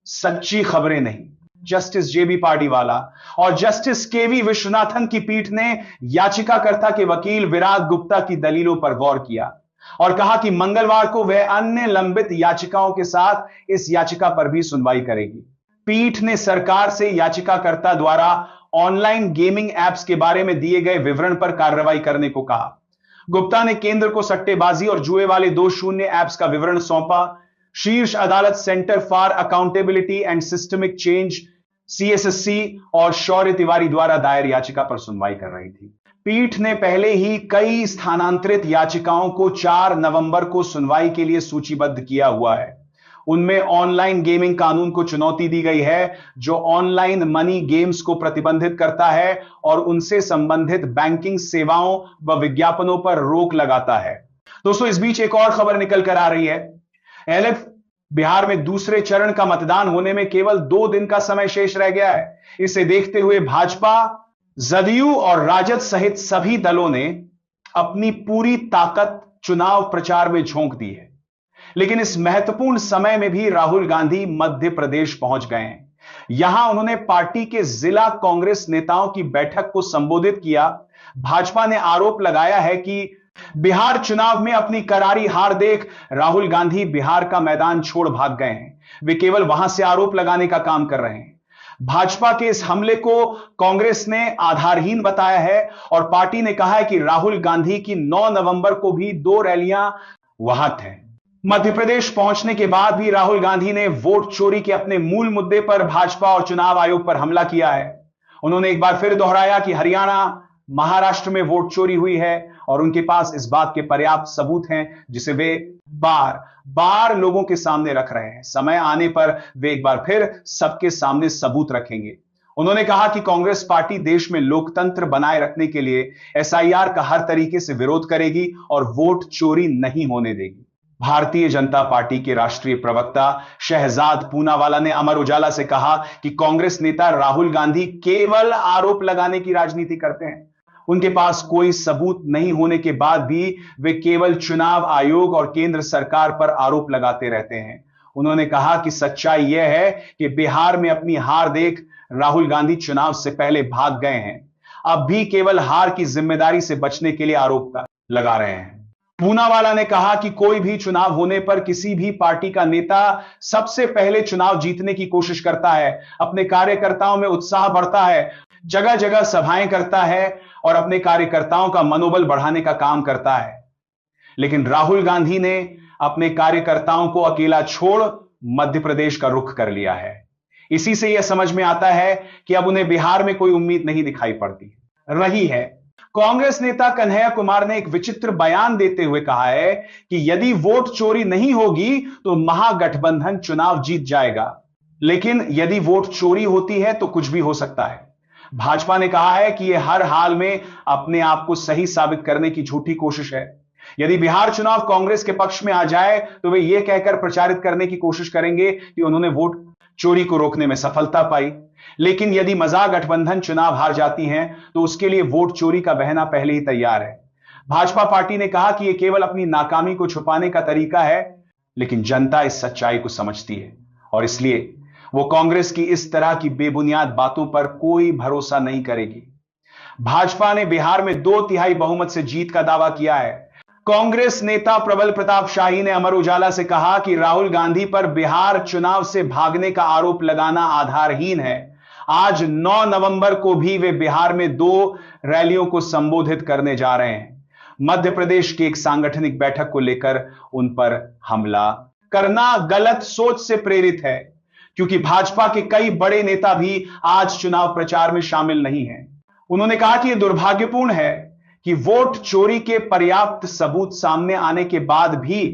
सच्ची खबरें नहीं। जस्टिस जेबी पार्टीवाला और जस्टिस केवी विश्वनाथन की पीठ ने याचिकाकर्ता के वकील विराग गुप्ता की दलीलों पर गौर किया और कहा कि मंगलवार को वह अन्य लंबित याचिकाओं के साथ इस याचिका पर भी सुनवाई करेगी। पीठ ने सरकार से याचिकाकर्ता द्वारा ऑनलाइन गेमिंग एप्स के बारे में दिए गए विवरण पर कार्रवाई करने को कहा। गुप्ता ने केंद्र को सट्टेबाजी और जुए वाले 2 शून्य ऐप्स का विवरण सौंपा। शीर्ष अदालत centre for accountability and systemic change CSSC और शौर्य तिवारी द्वारा दायर याचिका पर सुनवाई कर रही थी। पीठ ने पहले ही कई स्थानांतरित याचिकाओं को 4 नवंबर को सुनवाई के लिए सूचीबद्ध किया हुआ है। उनमें ऑनलाइन गेमिंग कानून को चुनौती दी गई है, जो ऑनलाइन मनी गेम्स को प्रतिबंधित करता है और उनसे संबंधित बैंकिंग सेवाओं व विज्ञापनों पर रोक लगाता है। दोस्तों, इस बीच एक और खबर निकल कर आ रही है। एलएफ बिहार में दूसरे चरण का मतदान होने में केवल 2 दिन का समय शेष रह गया है। इसे देखते हुए भाजपा, जदयू और राजद सहित सभी दलों ने अपनी पूरी ताकत चुनाव प्रचार में झोंक दी है। लेकिन इस महत्वपूर्ण समय में भी राहुल गांधी मध्य प्रदेश पहुंच गए हैं। यहां उन्होंने पार्टी के जिला कांग्रेस नेताओं की बैठक को संबोधित किया। भाजपा ने आरोप लगाया है कि बिहार चुनाव में अपनी करारी हार देख राहुल गांधी बिहार का मैदान छोड़ भाग गए हैं। वे केवल वहां से आरोप लगाने का काम कर रहे हैं। भाजपा के इस हमले को कांग्रेस ने आधारहीन बताया है और पार्टी ने कहा है कि राहुल गांधी की 9 नवंबर को भी 2 रैलियां वहां हैं। मध्य प्रदेश पहुंचने के बाद भी राहुल गांधी ने वोट चोरी के अपने मूल मुद्दे पर भाजपा और चुनाव आयोग पर हमला किया है। उन्होंने एक बार फिर दोहराया कि हरियाणा, महाराष्ट्र में वोट चोरी हुई है और उनके पास इस बात के पर्याप्त सबूत हैं, जिसे वे बार बार लोगों के सामने रख रहे हैं। समय आने पर वे एक बार फिर सबके सामने सबूत रखेंगे। उन्होंने कहा कि कांग्रेस पार्टी देश में लोकतंत्र बनाए रखने के लिए एसआईआर का हर तरीके से विरोध करेगी और वोट चोरी नहीं होने देगी। भारतीय जनता पार्टी के राष्ट्रीय प्रवक्ता शहजाद पूनावाला ने अमर उजाला से कहा कि कांग्रेस नेता राहुल गांधी केवल आरोप लगाने की राजनीति करते हैं। उनके पास कोई सबूत नहीं होने के बाद भी वे केवल चुनाव आयोग और केंद्र सरकार पर आरोप लगाते रहते हैं। उन्होंने कहा कि सच्चाई यह है कि बिहार में अपनी हार देख राहुल गांधी चुनाव से पहले भाग गए हैं। अब भी केवल हार की जिम्मेदारी से बचने के लिए आरोप लगा रहे हैं। पूनावाला ने कहा कि कोई भी चुनाव होने पर किसी भी पार्टी का नेता सबसे पहले चुनाव जीतने की कोशिश करता है, अपने कार्यकर्ताओं में उत्साह बढ़ता है, जगह जगह सभाएं करता है और अपने कार्यकर्ताओं का मनोबल बढ़ाने का काम करता है। लेकिन राहुल गांधी ने अपने कार्यकर्ताओं को अकेला छोड़ मध्य प्रदेश का रुख कर लिया है। इसी से यह समझ में आता है कि अब उन्हें बिहार में कोई उम्मीद नहीं दिखाई पड़ती रही है। कांग्रेस नेता कन्हैया कुमार ने एक विचित्र बयान देते हुए कहा है कि यदि वोट चोरी नहीं होगी तो महागठबंधन चुनाव जीत जाएगा, लेकिन यदि वोट चोरी होती है तो कुछ भी हो सकता है। भाजपा ने कहा है कि यह हर हाल में अपने आप को सही साबित करने की झूठी कोशिश है। यदि बिहार चुनाव कांग्रेस के पक्ष में आ जाए तो वे यह कहकर प्रचारित करने की कोशिश करेंगे कि उन्होंने वोट चोरी को रोकने में सफलता पाई। लेकिन यदि महागठबंधन चुनाव हार जाती हैं तो उसके लिए वोट चोरी का बहाना पहले ही तैयार है। भाजपा पार्टी ने कहा कि यह केवल अपनी नाकामी को छुपाने का तरीका है, लेकिन जनता इस सच्चाई को समझती है और इसलिए वो कांग्रेस की इस तरह की बेबुनियाद बातों पर कोई भरोसा नहीं करेगी। भाजपा ने बिहार में 2/3 बहुमत से जीत का दावा किया है। कांग्रेस नेता प्रबल प्रताप शाही ने अमर उजाला से कहा कि राहुल गांधी पर बिहार चुनाव से भागने का आरोप लगाना आधारहीन है। आज 9 नवंबर को भी वे बिहार में 2 रैलियों को संबोधित करने जा रहे हैं। मध्य प्रदेश की एक सांगठनिक बैठक को लेकर उन पर हमला करना गलत सोच से प्रेरित है, क्योंकि भाजपा के कई बड़े नेता भी आज चुनाव प्रचार में शामिल नहीं हैं। उन्होंने कहा कि यह दुर्भाग्यपूर्ण है कि वोट चोरी के पर्याप्त सबूत सामने आने के बाद भी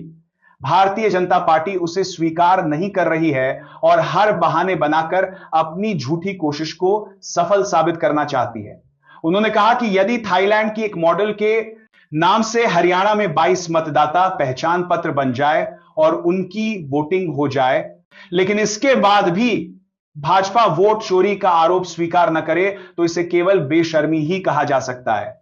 भारतीय जनता पार्टी उसे स्वीकार नहीं कर रही है और हर बहाने बनाकर अपनी झूठी कोशिश को सफल साबित करना चाहती है। उन्होंने कहा कि यदि थाईलैंड की एक मॉडल के नाम से हरियाणा में 22 मतदाता पहचान पत्र बन जाए और उनकी वोटिंग हो जाए, लेकिन इसके बाद भी भाजपा वोट चोरी का आरोप स्वीकार न करे तो इसे केवल बेशर्मी ही कहा जा सकता है।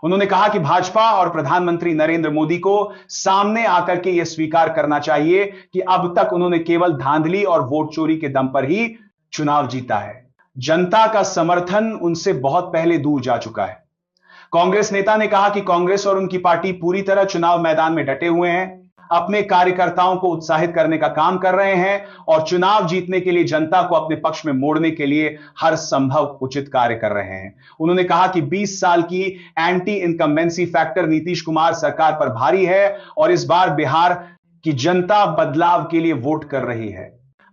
उन्होंने कहा कि भाजपा और प्रधानमंत्री नरेंद्र मोदी को सामने आकर के यह स्वीकार करना चाहिए कि अब तक उन्होंने केवल धांधली और वोट चोरी के दम पर ही चुनाव जीता है। जनता का समर्थन उनसे बहुत पहले दूर जा चुका है। कांग्रेस नेता ने कहा कि कांग्रेस और उनकी पार्टी पूरी तरह चुनाव मैदान में डटे हुए हैं, अपने कार्यकर्ताओं को उत्साहित करने का काम कर रहे हैं और चुनाव जीतने के लिए जनता को अपने पक्ष में मोड़ने के लिए हर संभव उचित कार्य कर रहे हैं। उन्होंने कहा कि 20 साल की anti incumbency factor Nitish Kumar सरकार पर भारी है और इस बार बिहार की जनता बदलाव के लिए वोट कर रही है।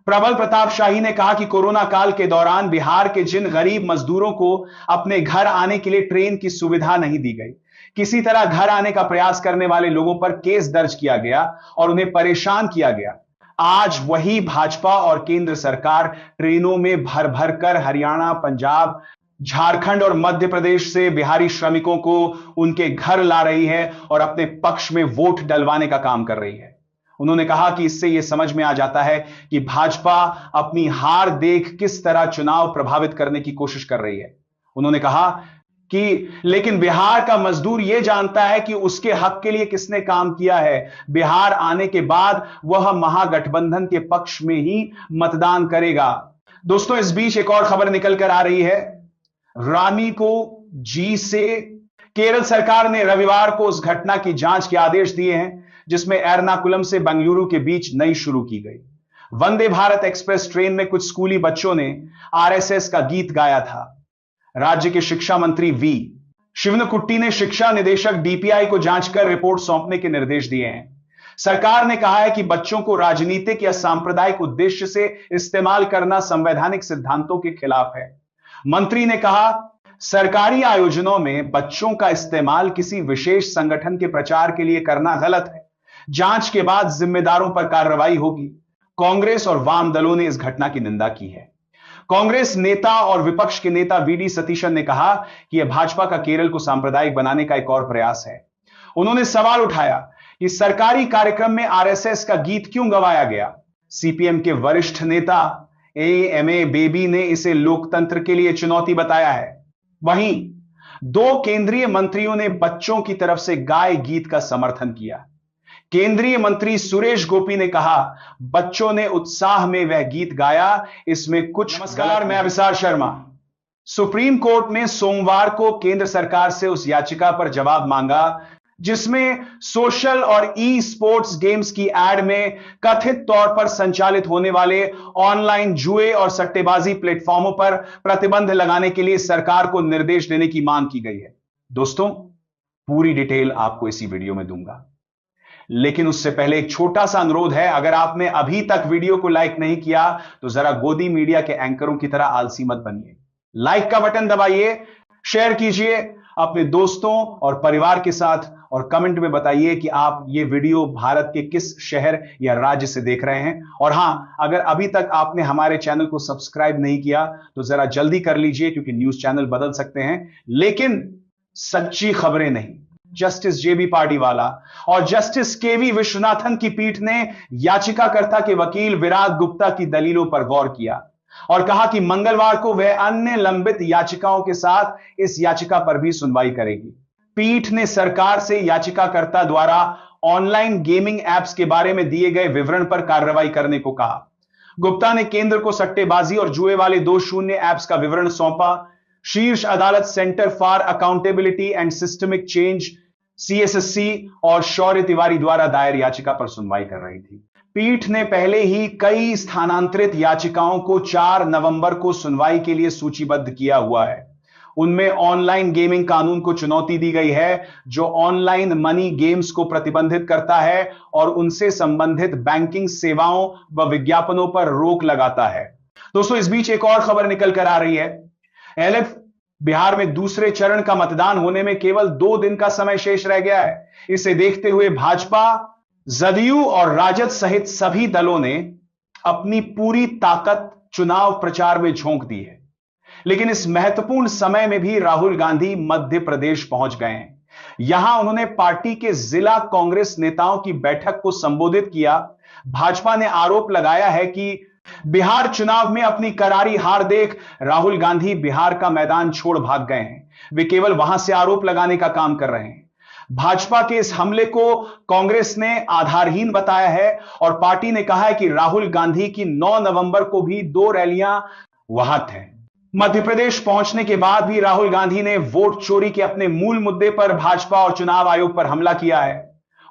प्रबल प्रताप शाही ने कहा कि कोरोना काल के दौरान बिहार के जिन गरीब मजदूरों को अपने घर आने के लिए ट्रेन की सुविधा नहीं दी गई, किसी तरह घर आने का प्रयास करने वाले लोगों पर केस दर्ज किया गया और उन्हें परेशान किया गया। आज वही भाजपा और केंद्र सरकार ट्रेनों में भर भर कर हरियाणा, पंजाब, झारखंड और मध्य प्रदेश से बिहारी श्रमिकों को उनके घर ला रही है और अपने पक्ष में वोट डलवाने का काम कर रही है। उन्होंने कहा कि इससे यह समझ में आ जाता है कि भाजपा अपनी हार देख किस तरह चुनाव प्रभावित करने की कोशिश कर रही है। उन्होंने कहा कि लेकिन बिहार का मजदूर यह जानता है कि उसके हक के लिए किसने काम किया है। बिहार आने के बाद वह महागठबंधन के पक्ष में ही मतदान करेगा। दोस्तों, इस बीच एक और खबर निकल कर आ रही है। रानी को जी से केरल सरकार ने रविवार को उस घटना की जांच के आदेश दिए हैं जिसमें एर्नाकुलम से बेंगलुरु के बीच नई शुरू की गई वंदे भारत एक्सप्रेस ट्रेन में कुछ स्कूली बच्चों ने आरएसएस का गीत गाया था। राज्य के शिक्षा मंत्री वी शिवनकुट्टी ने शिक्षा निदेशक डीपीआई को जांच कर रिपोर्ट सौंपने के निर्देश दिए हैं। सरकार ने कहा है कि बच्चों को राजनीतिक या सांप्रदायिक उद्देश्य से इस्तेमाल करना संवैधानिक सिद्धांतों के खिलाफ है। मंत्री ने कहा, सरकारी आयोजनों में बच्चों का इस्तेमाल किसी विशेष संगठन के प्रचार के लिए करना गलत है। जांच के बाद जिम्मेदारों पर कार्रवाई होगी। कांग्रेस और वाम दलों ने इस घटना की निंदा की है। कांग्रेस नेता और विपक्ष के नेता वीडी सतीशन ने कहा कि यह भाजपा का केरल को सांप्रदायिक बनाने का एक और प्रयास है। उन्होंने सवाल उठाया कि सरकारी कार्यक्रम में आरएसएस का गीत क्यों गवाया गया। सीपीएम के वरिष्ठ नेता एएमए बेबी ने इसे लोकतंत्र के लिए चुनौती बताया है। वहीं दो केंद्रीय मंत्रियों ने बच्चों की तरफ से गाए गीत का समर्थन किया। केंद्रीय मंत्री सुरेश गोपी ने कहा, बच्चों ने उत्साह में वह गीत गाया, इसमें कुछ। नमस्कार, मैं अभिसार शर्मा। सुप्रीम कोर्ट ने सोमवार को केंद्र सरकार से उस याचिका पर जवाब मांगा जिसमें सोशल और ई स्पोर्ट्स गेम्स की एड में कथित तौर पर संचालित होने वाले ऑनलाइन जुए और सट्टेबाजी प्लेटफॉर्मों पर प्रतिबंध लगाने के लिए सरकार को निर्देश देने की मांग की गई है। दोस्तों, पूरी डिटेल आपको इसी वीडियो में दूंगा, लेकिन उससे पहले एक छोटा सा अनुरोध है। अगर आपने अभी तक वीडियो को लाइक नहीं किया तो जरा गोदी मीडिया के एंकरों की तरह आलसी मत बनिए। लाइक का बटन दबाइए, शेयर कीजिए अपने दोस्तों और परिवार के साथ और कमेंट में बताइए कि आप ये वीडियो भारत के किस शहर या राज्य से देख रहे हैं। और हां, अगर अभी तक आपने हमारे चैनल को सब्सक्राइब नहीं किया तो जरा जल्दी कर लीजिए, क्योंकि न्यूज चैनल बदल सकते हैं लेकिन सच्ची खबरें नहीं। जस्टिस जेबी पार्टीवाला और जस्टिस केवी विश्वनाथन की पीठ ने याचिकाकर्ता के वकील विराग गुप्ता की दलीलों पर गौर किया और कहा कि मंगलवार को वह अन्य लंबित याचिकाओं के साथ इस याचिका पर भी सुनवाई करेगी। पीठ ने सरकार से याचिकाकर्ता द्वारा ऑनलाइन गेमिंग एप्स के बारे में दिए गए विवरण पर कार्रवाई करने को कहा। गुप्ता ने केंद्र को सट्टेबाजी और जुए वाले 2 शून्य एप्स का विवरण सौंपा। शीर्ष अदालत centre for accountability and systemic change CSSC और शौर्य तिवारी द्वारा दायर याचिका पर सुनवाई कर रही थी। पीठ ने पहले ही कई स्थानांतरित याचिकाओं को 4 नवंबर को सुनवाई के लिए सूचीबद्ध किया हुआ है। उनमें ऑनलाइन गेमिंग कानून को चुनौती दी गई है, जो ऑनलाइन मनी गेम्स को प्रतिबंधित करता है और उनसे संबंधित बैंकिंग सेवाओं व विज्ञापनों पर रोक लगाता है। दोस्तों, इस बीच एक और खबर निकल कर आ रही है। एलएफ बिहार में दूसरे चरण का मतदान होने में केवल 2 दिन का समय शेष रह गया है। इसे देखते हुए भाजपा, जदयू और राजद सहित सभी दलों ने अपनी पूरी ताकत चुनाव प्रचार में झोंक दी है। लेकिन इस महत्वपूर्ण समय में भी राहुल गांधी मध्य प्रदेश पहुंच गए हैं। यहां उन्होंने पार्टी के जिला कांग्रेस नेताओं की बैठक को संबोधित किया। भाजपा ने आरोप लगाया है कि बिहार चुनाव में अपनी करारी हार देख राहुल गांधी बिहार का मैदान छोड़ भाग गए हैं। वे केवल वहां से आरोप लगाने का काम कर रहे हैं। भाजपा के इस हमले को कांग्रेस ने आधारहीन बताया है और पार्टी ने कहा है कि राहुल गांधी की 9 नवंबर को भी 2 रैलियां वहां थे। मध्य प्रदेश पहुंचने के बाद भी राहुल गांधी ने वोट चोरी के अपने मूल मुद्दे पर भाजपा और चुनाव आयोग पर हमला किया है।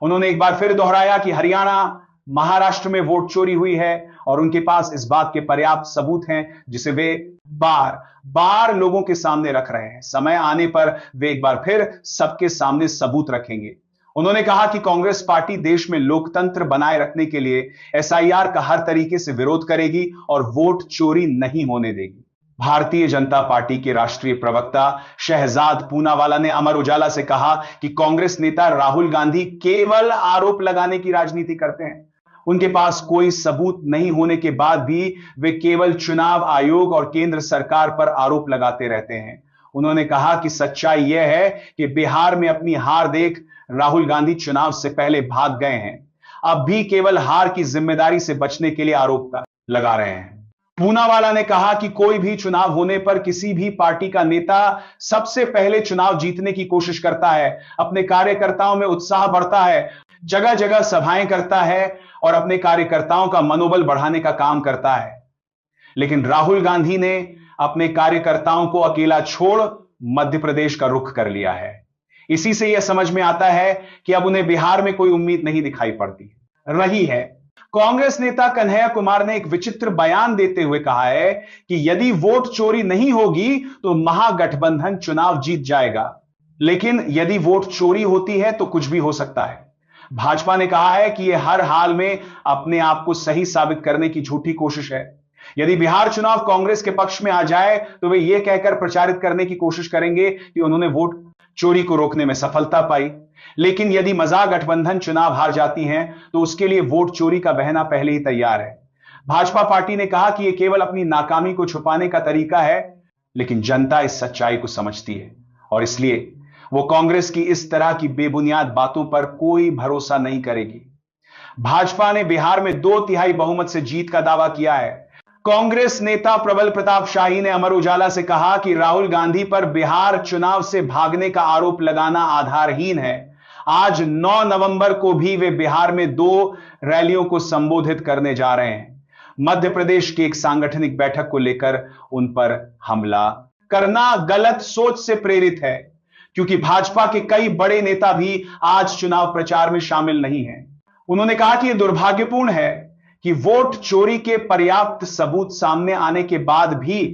उन्होंने एक बार फिर दोहराया कि हरियाणा, महाराष्ट्र में वोट चोरी हुई है और उनके पास इस बात के पर्याप्त सबूत हैं, जिसे वे बार बार लोगों के सामने रख रहे हैं। समय आने पर वे एक बार फिर सबके सामने सबूत रखेंगे। उन्होंने कहा कि कांग्रेस पार्टी देश में लोकतंत्र बनाए रखने के लिए एसआईआर का हर तरीके से विरोध करेगी और वोट चोरी नहीं होने देगी। भारतीय जनता पार्टी के राष्ट्रीय प्रवक्ता शहजाद पूनावाला ने अमर उजाला से कहा कि कांग्रेस नेता राहुल गांधी केवल आरोप लगाने की राजनीति करते हैं। उनके पास कोई सबूत नहीं होने के बाद भी वे केवल चुनाव आयोग और केंद्र सरकार पर आरोप लगाते रहते हैं। उन्होंने कहा कि सच्चाई यह है कि बिहार में अपनी हार देख राहुल गांधी चुनाव से पहले भाग गए हैं। अब भी केवल हार की जिम्मेदारी से बचने के लिए आरोप लगा रहे हैं। पूनावाला ने कहा कि कोई भी चुनाव होने पर किसी भी पार्टी का नेता सबसे पहले चुनाव जीतने की कोशिश करता है, अपने कार्यकर्ताओं में उत्साह बढ़ता है, जगह जगह सभाएं करता है और अपने कार्यकर्ताओं का मनोबल बढ़ाने का काम करता है। लेकिन राहुल गांधी ने अपने कार्यकर्ताओं को अकेला छोड़ मध्य प्रदेश का रुख कर लिया है। इसी से यह समझ में आता है कि अब उन्हें बिहार में कोई उम्मीद नहीं दिखाई पड़ती रही है। कांग्रेस नेता कन्हैया कुमार ने एक विचित्र बयान देते हुए कहा है कि यदि वोट चोरी नहीं होगी तो महागठबंधन चुनाव जीत जाएगा, लेकिन यदि वोट चोरी होती है तो कुछ भी हो सकता है। भाजपा ने कहा है कि यह हर हाल में अपने आप को सही साबित करने की झूठी कोशिश है। यदि बिहार चुनाव कांग्रेस के पक्ष में आ जाए तो वे यह कहकर प्रचारित करने की कोशिश करेंगे कि उन्होंने वोट चोरी को रोकने में सफलता पाई। लेकिन यदि महागठबंधन चुनाव हार जाती हैं तो उसके लिए वोट चोरी का बहना पहले ही तैयार है। भाजपा पार्टी ने कहा कि यह केवल अपनी नाकामी को छुपाने का तरीका है, लेकिन जनता इस सच्चाई को समझती है और इसलिए वो कांग्रेस की इस तरह की बेबुनियाद बातों पर कोई भरोसा नहीं करेगी। भाजपा ने बिहार में 2/3 बहुमत से जीत का दावा किया है। कांग्रेस नेता प्रबल प्रताप शाही ने अमर उजाला से कहा कि राहुल गांधी पर बिहार चुनाव से भागने का आरोप लगाना आधारहीन है। आज 9 नवंबर को भी वे बिहार में 2 रैलियों को संबोधित करने जा रहे हैं। मध्य प्रदेश की एक सांगठनिक बैठक को लेकर उन पर हमला करना गलत सोच से प्रेरित है, क्योंकि भाजपा के कई बड़े नेता भी आज चुनाव प्रचार में शामिल नहीं हैं। उन्होंने कहा कि यह दुर्भाग्यपूर्ण है कि वोट चोरी के पर्याप्त सबूत सामने आने के बाद भी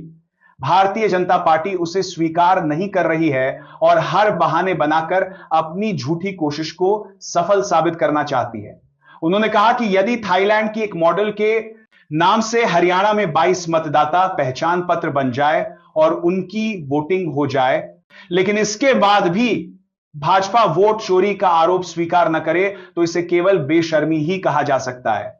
भारतीय जनता पार्टी उसे स्वीकार नहीं कर रही है और हर बहाने बनाकर अपनी झूठी कोशिश को सफल साबित करना चाहती है। उन्होंने कहा कि यदि थाईलैंड की एक मॉडल के नाम से हरियाणा में 22 मतदाता पहचान पत्र बन जाए और उनकी वोटिंग हो जाए, लेकिन इसके बाद भी भाजपा वोट चोरी का आरोप स्वीकार न करे तो इसे केवल बेशर्मी ही कहा जा सकता है।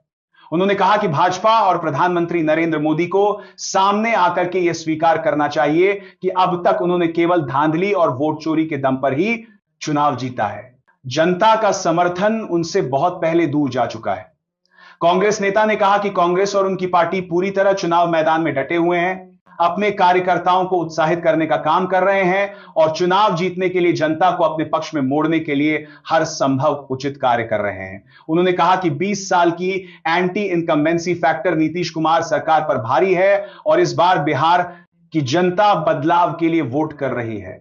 उन्होंने कहा कि भाजपा और प्रधानमंत्री नरेंद्र मोदी को सामने आकर के यह स्वीकार करना चाहिए कि अब तक उन्होंने केवल धांधली और वोट चोरी के दम पर ही चुनाव जीता है। जनता का समर्थन उनसे बहुत पहले दूर जा चुका है। कांग्रेस नेता ने कहा कि कांग्रेस और उनकी पार्टी पूरी तरह चुनाव मैदान में डटे हुए हैं, अपने कार्यकर्ताओं को उत्साहित करने का काम कर रहे हैं और चुनाव जीतने के लिए जनता को अपने पक्ष में मोड़ने के लिए हर संभव उचित कार्य कर रहे हैं। उन्होंने कहा कि 20 साल की anti incumbency factor Nitish Kumar सरकार पर भारी है और इस बार बिहार की जनता बदलाव के लिए वोट कर रही है।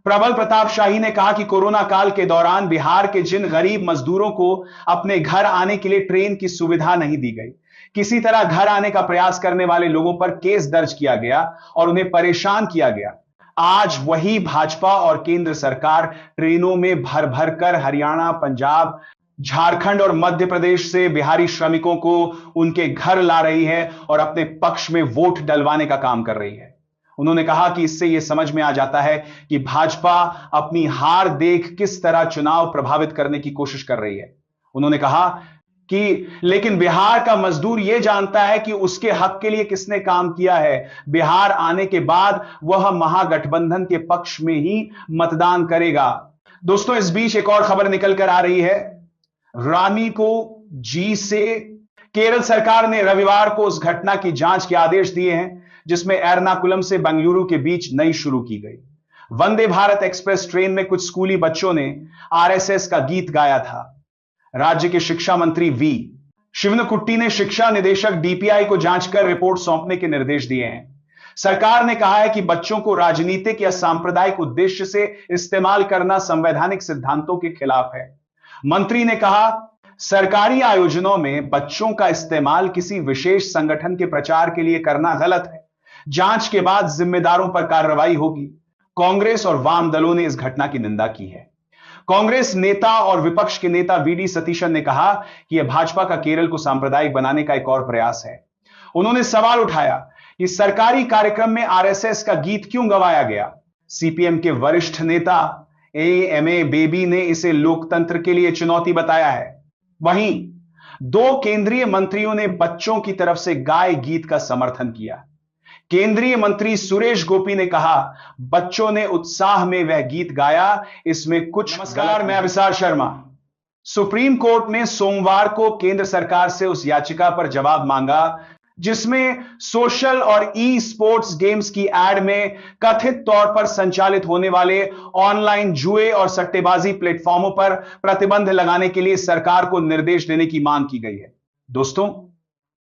प्रबल प्रताप शाही ने कहा कि कोरोना काल के दौरान बिहार के जिन गरीब मजदूरों को अपने घर आने के लिए ट्रेन की सुविधा नहीं दी गई, किसी तरह घर आने का प्रयास करने वाले लोगों पर केस दर्ज किया गया और उन्हें परेशान किया गया, आज वही भाजपा और केंद्र सरकार ट्रेनों में भर भर कर हरियाणा, पंजाब, झारखंड और मध्य प्रदेश से बिहारी श्रमिकों को उनके घर ला रही है और अपने पक्ष में वोट डलवाने का काम कर रही है। उन्होंने कहा कि इससे यह समझ में आ जाता है कि भाजपा अपनी हार देख किस तरह चुनाव प्रभावित करने की कोशिश कर रही है। उन्होंने कहा कि लेकिन बिहार का मजदूर यह जानता है कि उसके हक के लिए किसने काम किया है। बिहार आने के बाद वह महागठबंधन के पक्ष में ही मतदान करेगा। दोस्तों, इस बीच एक और खबर निकल कर आ रही है। रानी को जी से केरल सरकार ने रविवार को उस घटना की जांच के आदेश दिए हैं जिसमें एर्नाकुलम से बेंगलुरु के बीच नई शुरू की गई वंदे भारत एक्सप्रेस ट्रेन में कुछ स्कूली बच्चों ने आरएसएस का गीत गाया था। राज्य के शिक्षा मंत्री वी शिवनकुट्टी ने शिक्षा निदेशक डीपीआई को जांच कर रिपोर्ट सौंपने के निर्देश दिए हैं। सरकार ने कहा है कि बच्चों को राजनीतिक या सांप्रदायिक उद्देश्य से इस्तेमाल करना संवैधानिक सिद्धांतों के खिलाफ है। मंत्री ने कहा, सरकारी आयोजनों में बच्चों का इस्तेमाल किसी विशेष संगठन के प्रचार के लिए करना गलत है। जांच के बाद जिम्मेदारों पर कार्रवाई होगी। कांग्रेस और वाम दलों ने इस घटना की निंदा की है। कांग्रेस नेता और विपक्ष के नेता वीडी सतीशन ने कहा कि यह भाजपा का केरल को सांप्रदायिक बनाने का एक और प्रयास है। उन्होंने सवाल उठाया कि सरकारी कार्यक्रम में आरएसएस का गीत क्यों गवाया गया। सीपीएम के वरिष्ठ नेता एएमए बेबी ने इसे लोकतंत्र के लिए चुनौती बताया है। वहीं दो केंद्रीय मंत्रियों ने बच्चों की तरफ से गाए गीत का समर्थन किया। केंद्रीय मंत्री सुरेश गोपी ने कहा, बच्चों ने उत्साह में वह गीत गाया, इसमें कुछ। नमस्कार, मैं अभिसार शर्मा। सुप्रीम कोर्ट ने सोमवार को केंद्र सरकार से उस याचिका पर जवाब मांगा जिसमें सोशल और ई स्पोर्ट्स गेम्स की एड में कथित तौर पर संचालित होने वाले ऑनलाइन जुए और सट्टेबाजी प्लेटफॉर्मों पर प्रतिबंध लगाने के लिए सरकार को निर्देश देने की मांग की गई है। दोस्तों,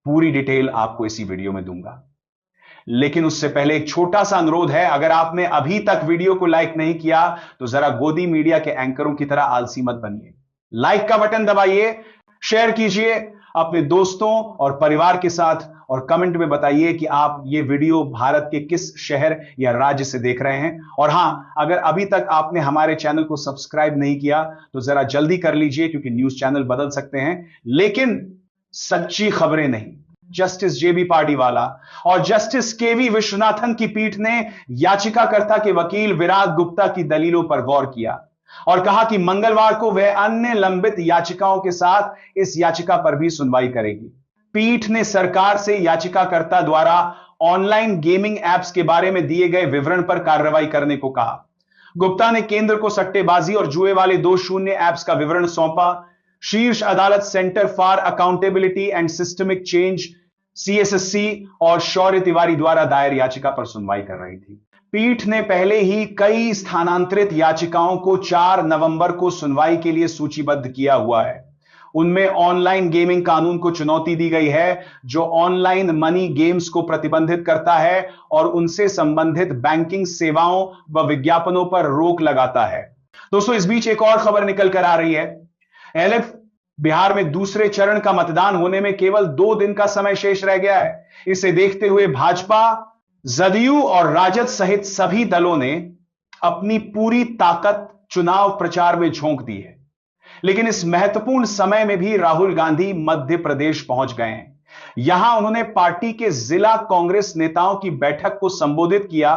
पूरी डिटेल आपको इसी वीडियो में दूंगा, लेकिन उससे पहले एक छोटा सा अनुरोध है। अगर आपने अभी तक वीडियो को लाइक नहीं किया तो जरा गोदी मीडिया के एंकरों की तरह आलसी मत बनिए। लाइक का बटन दबाइए, शेयर कीजिए अपने दोस्तों और परिवार के साथ, और कमेंट में बताइए कि आप ये वीडियो भारत के किस शहर या राज्य से देख रहे हैं। और हां, अगर अभी तक आपने हमारे चैनल को सब्सक्राइब नहीं किया तो जरा जल्दी कर लीजिए, क्योंकि न्यूज चैनल बदल सकते हैं लेकिन सच्ची खबरें नहीं। जस्टिस जेबी पार्डीवाला और जस्टिस केवी विश्वनाथन की पीठ ने याचिकाकर्ता के वकील विराग गुप्ता की दलीलों पर गौर किया और कहा कि मंगलवार को वह अन्य लंबित याचिकाओं के साथ इस याचिका पर भी सुनवाई करेगी। पीठ ने सरकार से याचिकाकर्ता द्वारा ऑनलाइन गेमिंग एप्स के बारे में दिए गए विवरण पर कार्रवाई करने को कहा। गुप्ता ने केंद्र को सट्टेबाजी और जुए वाले 2 शून्य एप्स का विवरण सौंपा। शीर्ष अदालत centre for accountability and systemic change CSSC और शौर्य तिवारी द्वारा दायर याचिका पर सुनवाई कर रही थी। पीठ ने पहले ही कई स्थानांतरित याचिकाओं को 4 नवंबर को सुनवाई के लिए सूचीबद्ध किया हुआ है। उनमें ऑनलाइन गेमिंग कानून को चुनौती दी गई है, जो ऑनलाइन मनी गेम्स को प्रतिबंधित करता है और उनसे संबंधित बैंकिंग सेवाओं व विज्ञापनों पर रोक लगाता है। दोस्तों, इस बीच एक और खबर निकल कर आ रही है। एलएफ बिहार में दूसरे चरण का मतदान होने में केवल 2 दिन का समय शेष रह गया है। इसे देखते हुए भाजपा, जदयू और राजद सहित सभी दलों ने अपनी पूरी ताकत चुनाव प्रचार में झोंक दी है। लेकिन इस महत्वपूर्ण समय में भी राहुल गांधी मध्य प्रदेश पहुंच गए हैं। यहां उन्होंने पार्टी के जिला कांग्रेस नेताओं की बैठक को संबोधित किया।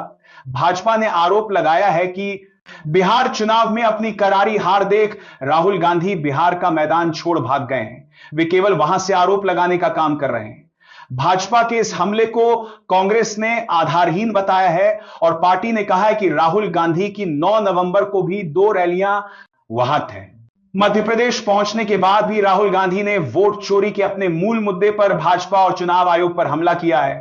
भाजपा ने आरोप लगाया है कि बिहार चुनाव में अपनी करारी हार देख राहुल गांधी बिहार का मैदान छोड़ भाग गए हैं। वे केवल वहां से आरोप लगाने का काम कर रहे हैं। भाजपा के इस हमले को कांग्रेस ने आधारहीन बताया है और पार्टी ने कहा है कि राहुल गांधी की 9 नवंबर को भी 2 रैलियां वहां थे। मध्य प्रदेश पहुंचने के बाद भी राहुल गांधी ने वोट चोरी के अपने मूल मुद्दे पर भाजपा और चुनाव आयोग पर हमला किया है।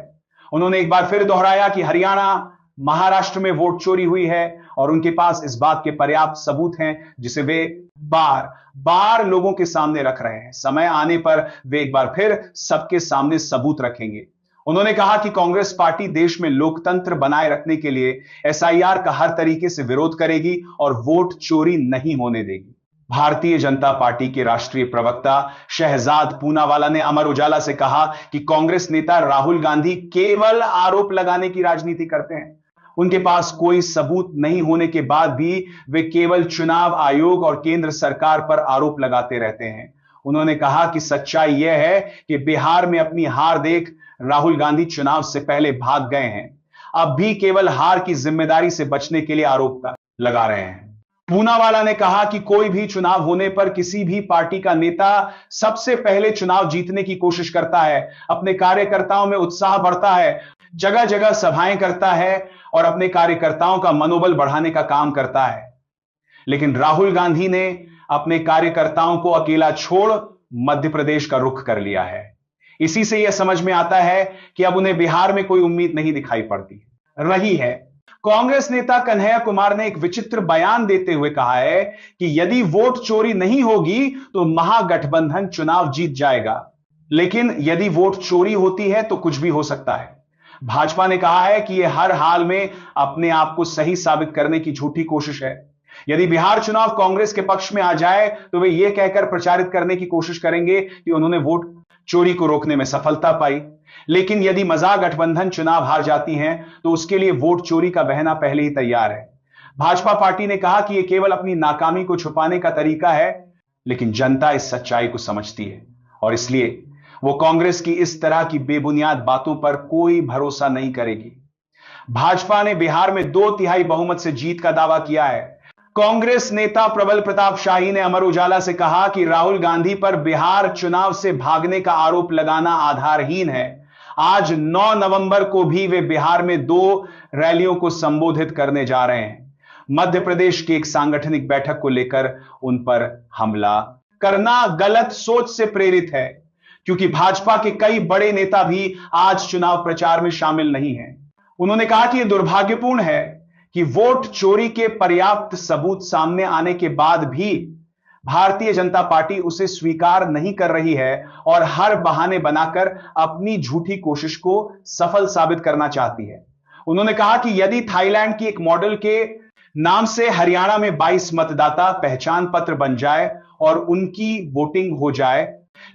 उन्होंने एक बार फिर दोहराया कि हरियाणा, महाराष्ट्र में वोट चोरी हुई है और उनके पास इस बात के पर्याप्त सबूत हैं, जिसे वे बार बार लोगों के सामने रख रहे हैं। समय आने पर वे एक बार फिर सबके सामने सबूत रखेंगे। उन्होंने कहा कि कांग्रेस पार्टी देश में लोकतंत्र बनाए रखने के लिए एसआईआर का हर तरीके से विरोध करेगी और वोट चोरी नहीं होने देगी। भारतीय जनता पार्टी के राष्ट्रीय प्रवक्ता शहजाद पूनावाला ने अमर उजाला से कहा कि कांग्रेस नेता राहुल गांधी केवल आरोप लगाने की राजनीति करते हैं। उनके पास कोई सबूत नहीं होने के बाद भी वे केवल चुनाव आयोग और केंद्र सरकार पर आरोप लगाते रहते हैं। उन्होंने कहा कि सच्चाई यह है कि बिहार में अपनी हार देख राहुल गांधी चुनाव से पहले भाग गए हैं। अब भी केवल हार की जिम्मेदारी से बचने के लिए आरोप लगा रहे हैं। पूनावाला ने कहा कि कोई भी चुनाव होने पर किसी भी पार्टी का नेता सबसे पहले चुनाव जीतने की कोशिश करता है, अपने कार्यकर्ताओं में उत्साह बढ़ता है, जगह जगह सभाएं करता है और अपने कार्यकर्ताओं का मनोबल बढ़ाने का काम करता है। लेकिन राहुल गांधी ने अपने कार्यकर्ताओं को अकेला छोड़ मध्य प्रदेश का रुख कर लिया है। इसी से यह समझ में आता है कि अब उन्हें बिहार में कोई उम्मीद नहीं दिखाई पड़ती रही है। कांग्रेस नेता कन्हैया कुमार ने एक विचित्र बयान देते हुए कहा है कि यदि वोट चोरी नहीं होगी तो महागठबंधन चुनाव जीत जाएगा, लेकिन यदि वोट चोरी होती है तो कुछ भी हो सकता है। भाजपा ने कहा है कि यह हर हाल में अपने आप को सही साबित करने की झूठी कोशिश है। यदि बिहार चुनाव कांग्रेस के पक्ष में आ जाए तो वे यह कहकर प्रचारित करने की कोशिश करेंगे कि उन्होंने वोट चोरी को रोकने में सफलता पाई। लेकिन यदि मजा गठबंधन चुनाव हार जाती हैं तो उसके लिए वोट चोरी का बहना पहले ही तैयार है। भाजपा पार्टी ने कहा कि यह केवल अपनी नाकामी को छुपाने का तरीका है, लेकिन जनता इस सच्चाई को समझती है और इसलिए वो कांग्रेस की इस तरह की बेबुनियाद बातों पर कोई भरोसा नहीं करेगी। भाजपा ने बिहार में 2/3 बहुमत से जीत का दावा किया है। कांग्रेस नेता प्रबल प्रताप शाही ने अमर उजाला से कहा कि राहुल गांधी पर बिहार चुनाव से भागने का आरोप लगाना आधारहीन है। आज 9 नवंबर को भी वे बिहार में 2 रैलियों को संबोधित करने जा रहे हैं। मध्य प्रदेश की एक सांगठनिक बैठक को लेकर उन पर हमला करना गलत सोच से प्रेरित है, क्योंकि भाजपा के कई बड़े नेता भी आज चुनाव प्रचार में शामिल नहीं हैं। उन्होंने कहा कि यह दुर्भाग्यपूर्ण है कि वोट चोरी के पर्याप्त सबूत सामने आने के बाद भी भारतीय जनता पार्टी उसे स्वीकार नहीं कर रही है और हर बहाने बनाकर अपनी झूठी कोशिश को सफल साबित करना चाहती है। उन्होंने कहा कि यदि थाईलैंड की एक मॉडल के नाम से हरियाणा में 22 मतदाता पहचान पत्र बन जाए और उनकी वोटिंग हो जाए,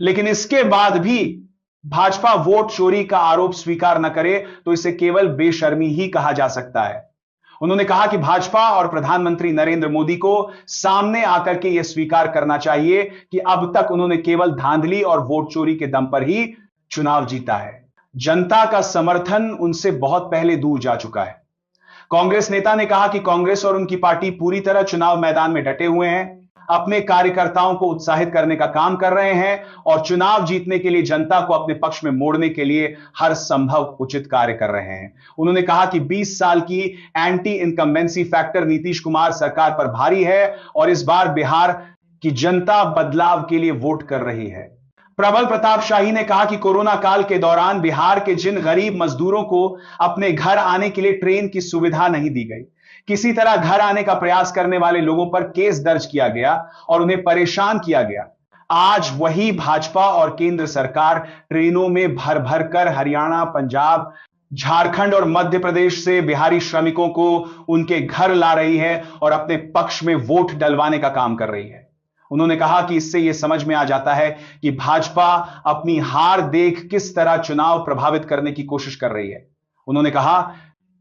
लेकिन इसके बाद भी भाजपा वोट चोरी का आरोप स्वीकार न करे, तो इसे केवल बेशर्मी ही कहा जा सकता है। उन्होंने कहा कि भाजपा और प्रधानमंत्री नरेंद्र मोदी को सामने आकर के यह स्वीकार करना चाहिए कि अब तक उन्होंने केवल धांधली और वोट चोरी के दम पर ही चुनाव जीता है। जनता का समर्थन उनसे बहुत पहले दूर जा चुका है। कांग्रेस नेता ने कहा कि कांग्रेस और उनकी पार्टी पूरी तरह चुनाव मैदान में डटे हुए हैं, अपने कार्यकर्ताओं को उत्साहित करने का काम कर रहे हैं और चुनाव जीतने के लिए जनता को अपने पक्ष में मोड़ने के लिए हर संभव उचित कार्य कर रहे हैं। उन्होंने कहा कि 20 साल की anti incumbency factor Nitish Kumar सरकार पर भारी है और इस बार बिहार की जनता बदलाव के लिए वोट कर रही है। प्रबल प्रताप शाही ने कहा कि कोरोना काल के दौरान बिहार के जिन गरीब मजदूरों को अपने घर आने के लिए ट्रेन की सुविधा नहीं दी गई, किसी तरह घर आने का प्रयास करने वाले लोगों पर केस दर्ज किया गया और उन्हें परेशान किया गया, आज वही भाजपा और केंद्र सरकार ट्रेनों में भर भर कर हरियाणा, पंजाब, झारखंड और मध्य प्रदेश से बिहारी श्रमिकों को उनके घर ला रही है और अपने पक्ष में वोट डलवाने का काम कर रही है। उन्होंने कहा कि इससे यह समझ में आ जाता है कि भाजपा अपनी हार देख किस तरह चुनाव प्रभावित करने की कोशिश कर रही है। उन्होंने कहा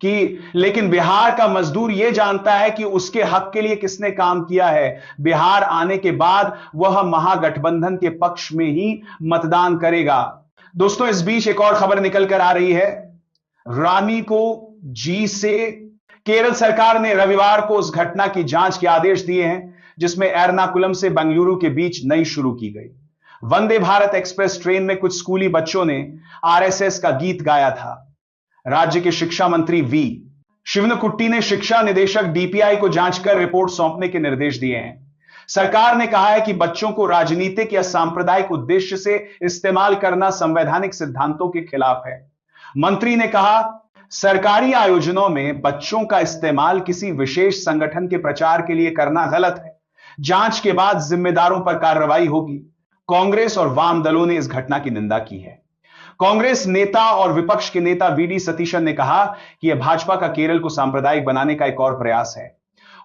कि लेकिन बिहार का मजदूर यह जानता है कि उसके हक के लिए किसने काम किया है। बिहार आने के बाद वह महागठबंधन के पक्ष में ही मतदान करेगा। दोस्तों, इस बीच एक और खबर निकल कर आ रही है। रानी को जी से केरल सरकार ने रविवार को उस घटना की जांच के आदेश दिए हैं जिसमें एर्नाकुलम से बेंगलुरु के बीच नई शुरू की गई वंदे भारत एक्सप्रेस ट्रेन में कुछ स्कूली बच्चों ने आरएसएस का गीत गाया था। राज्य के शिक्षा मंत्री वी शिवनकुट्टी ने शिक्षा निदेशक डीपीआई को जांच कर रिपोर्ट सौंपने के निर्देश दिए हैं। सरकार ने कहा है कि बच्चों को राजनीतिक या सांप्रदायिक उद्देश्य से इस्तेमाल करना संवैधानिक सिद्धांतों के खिलाफ है। मंत्री ने कहा, सरकारी आयोजनों में बच्चों का इस्तेमाल किसी विशेष संगठन के प्रचार के लिए करना गलत है। जांच के बाद जिम्मेदारों पर कार्रवाई होगी। कांग्रेस और वाम दलों ने इस घटना की निंदा की है। कांग्रेस नेता और विपक्ष के नेता वीडी सतीशन ने कहा कि यह भाजपा का केरल को सांप्रदायिक बनाने का एक और प्रयास है।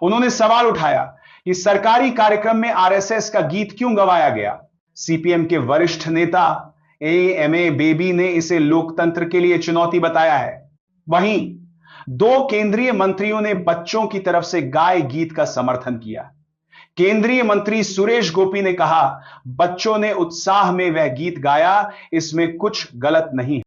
उन्होंने सवाल उठाया कि सरकारी कार्यक्रम में आरएसएस का गीत क्यों गवाया गया। सीपीएम के वरिष्ठ नेता एएमए बेबी ने इसे लोकतंत्र के लिए चुनौती बताया है। वहीं 2 केंद्रीय मंत्रियों ने बच्चों की तरफ से गाए गीत का समर्थन किया। केंद्रीय मंत्री सुरेश गोपी ने कहा, बच्चों ने उत्साह में वह गीत गाया, इसमें कुछ गलत नहीं है।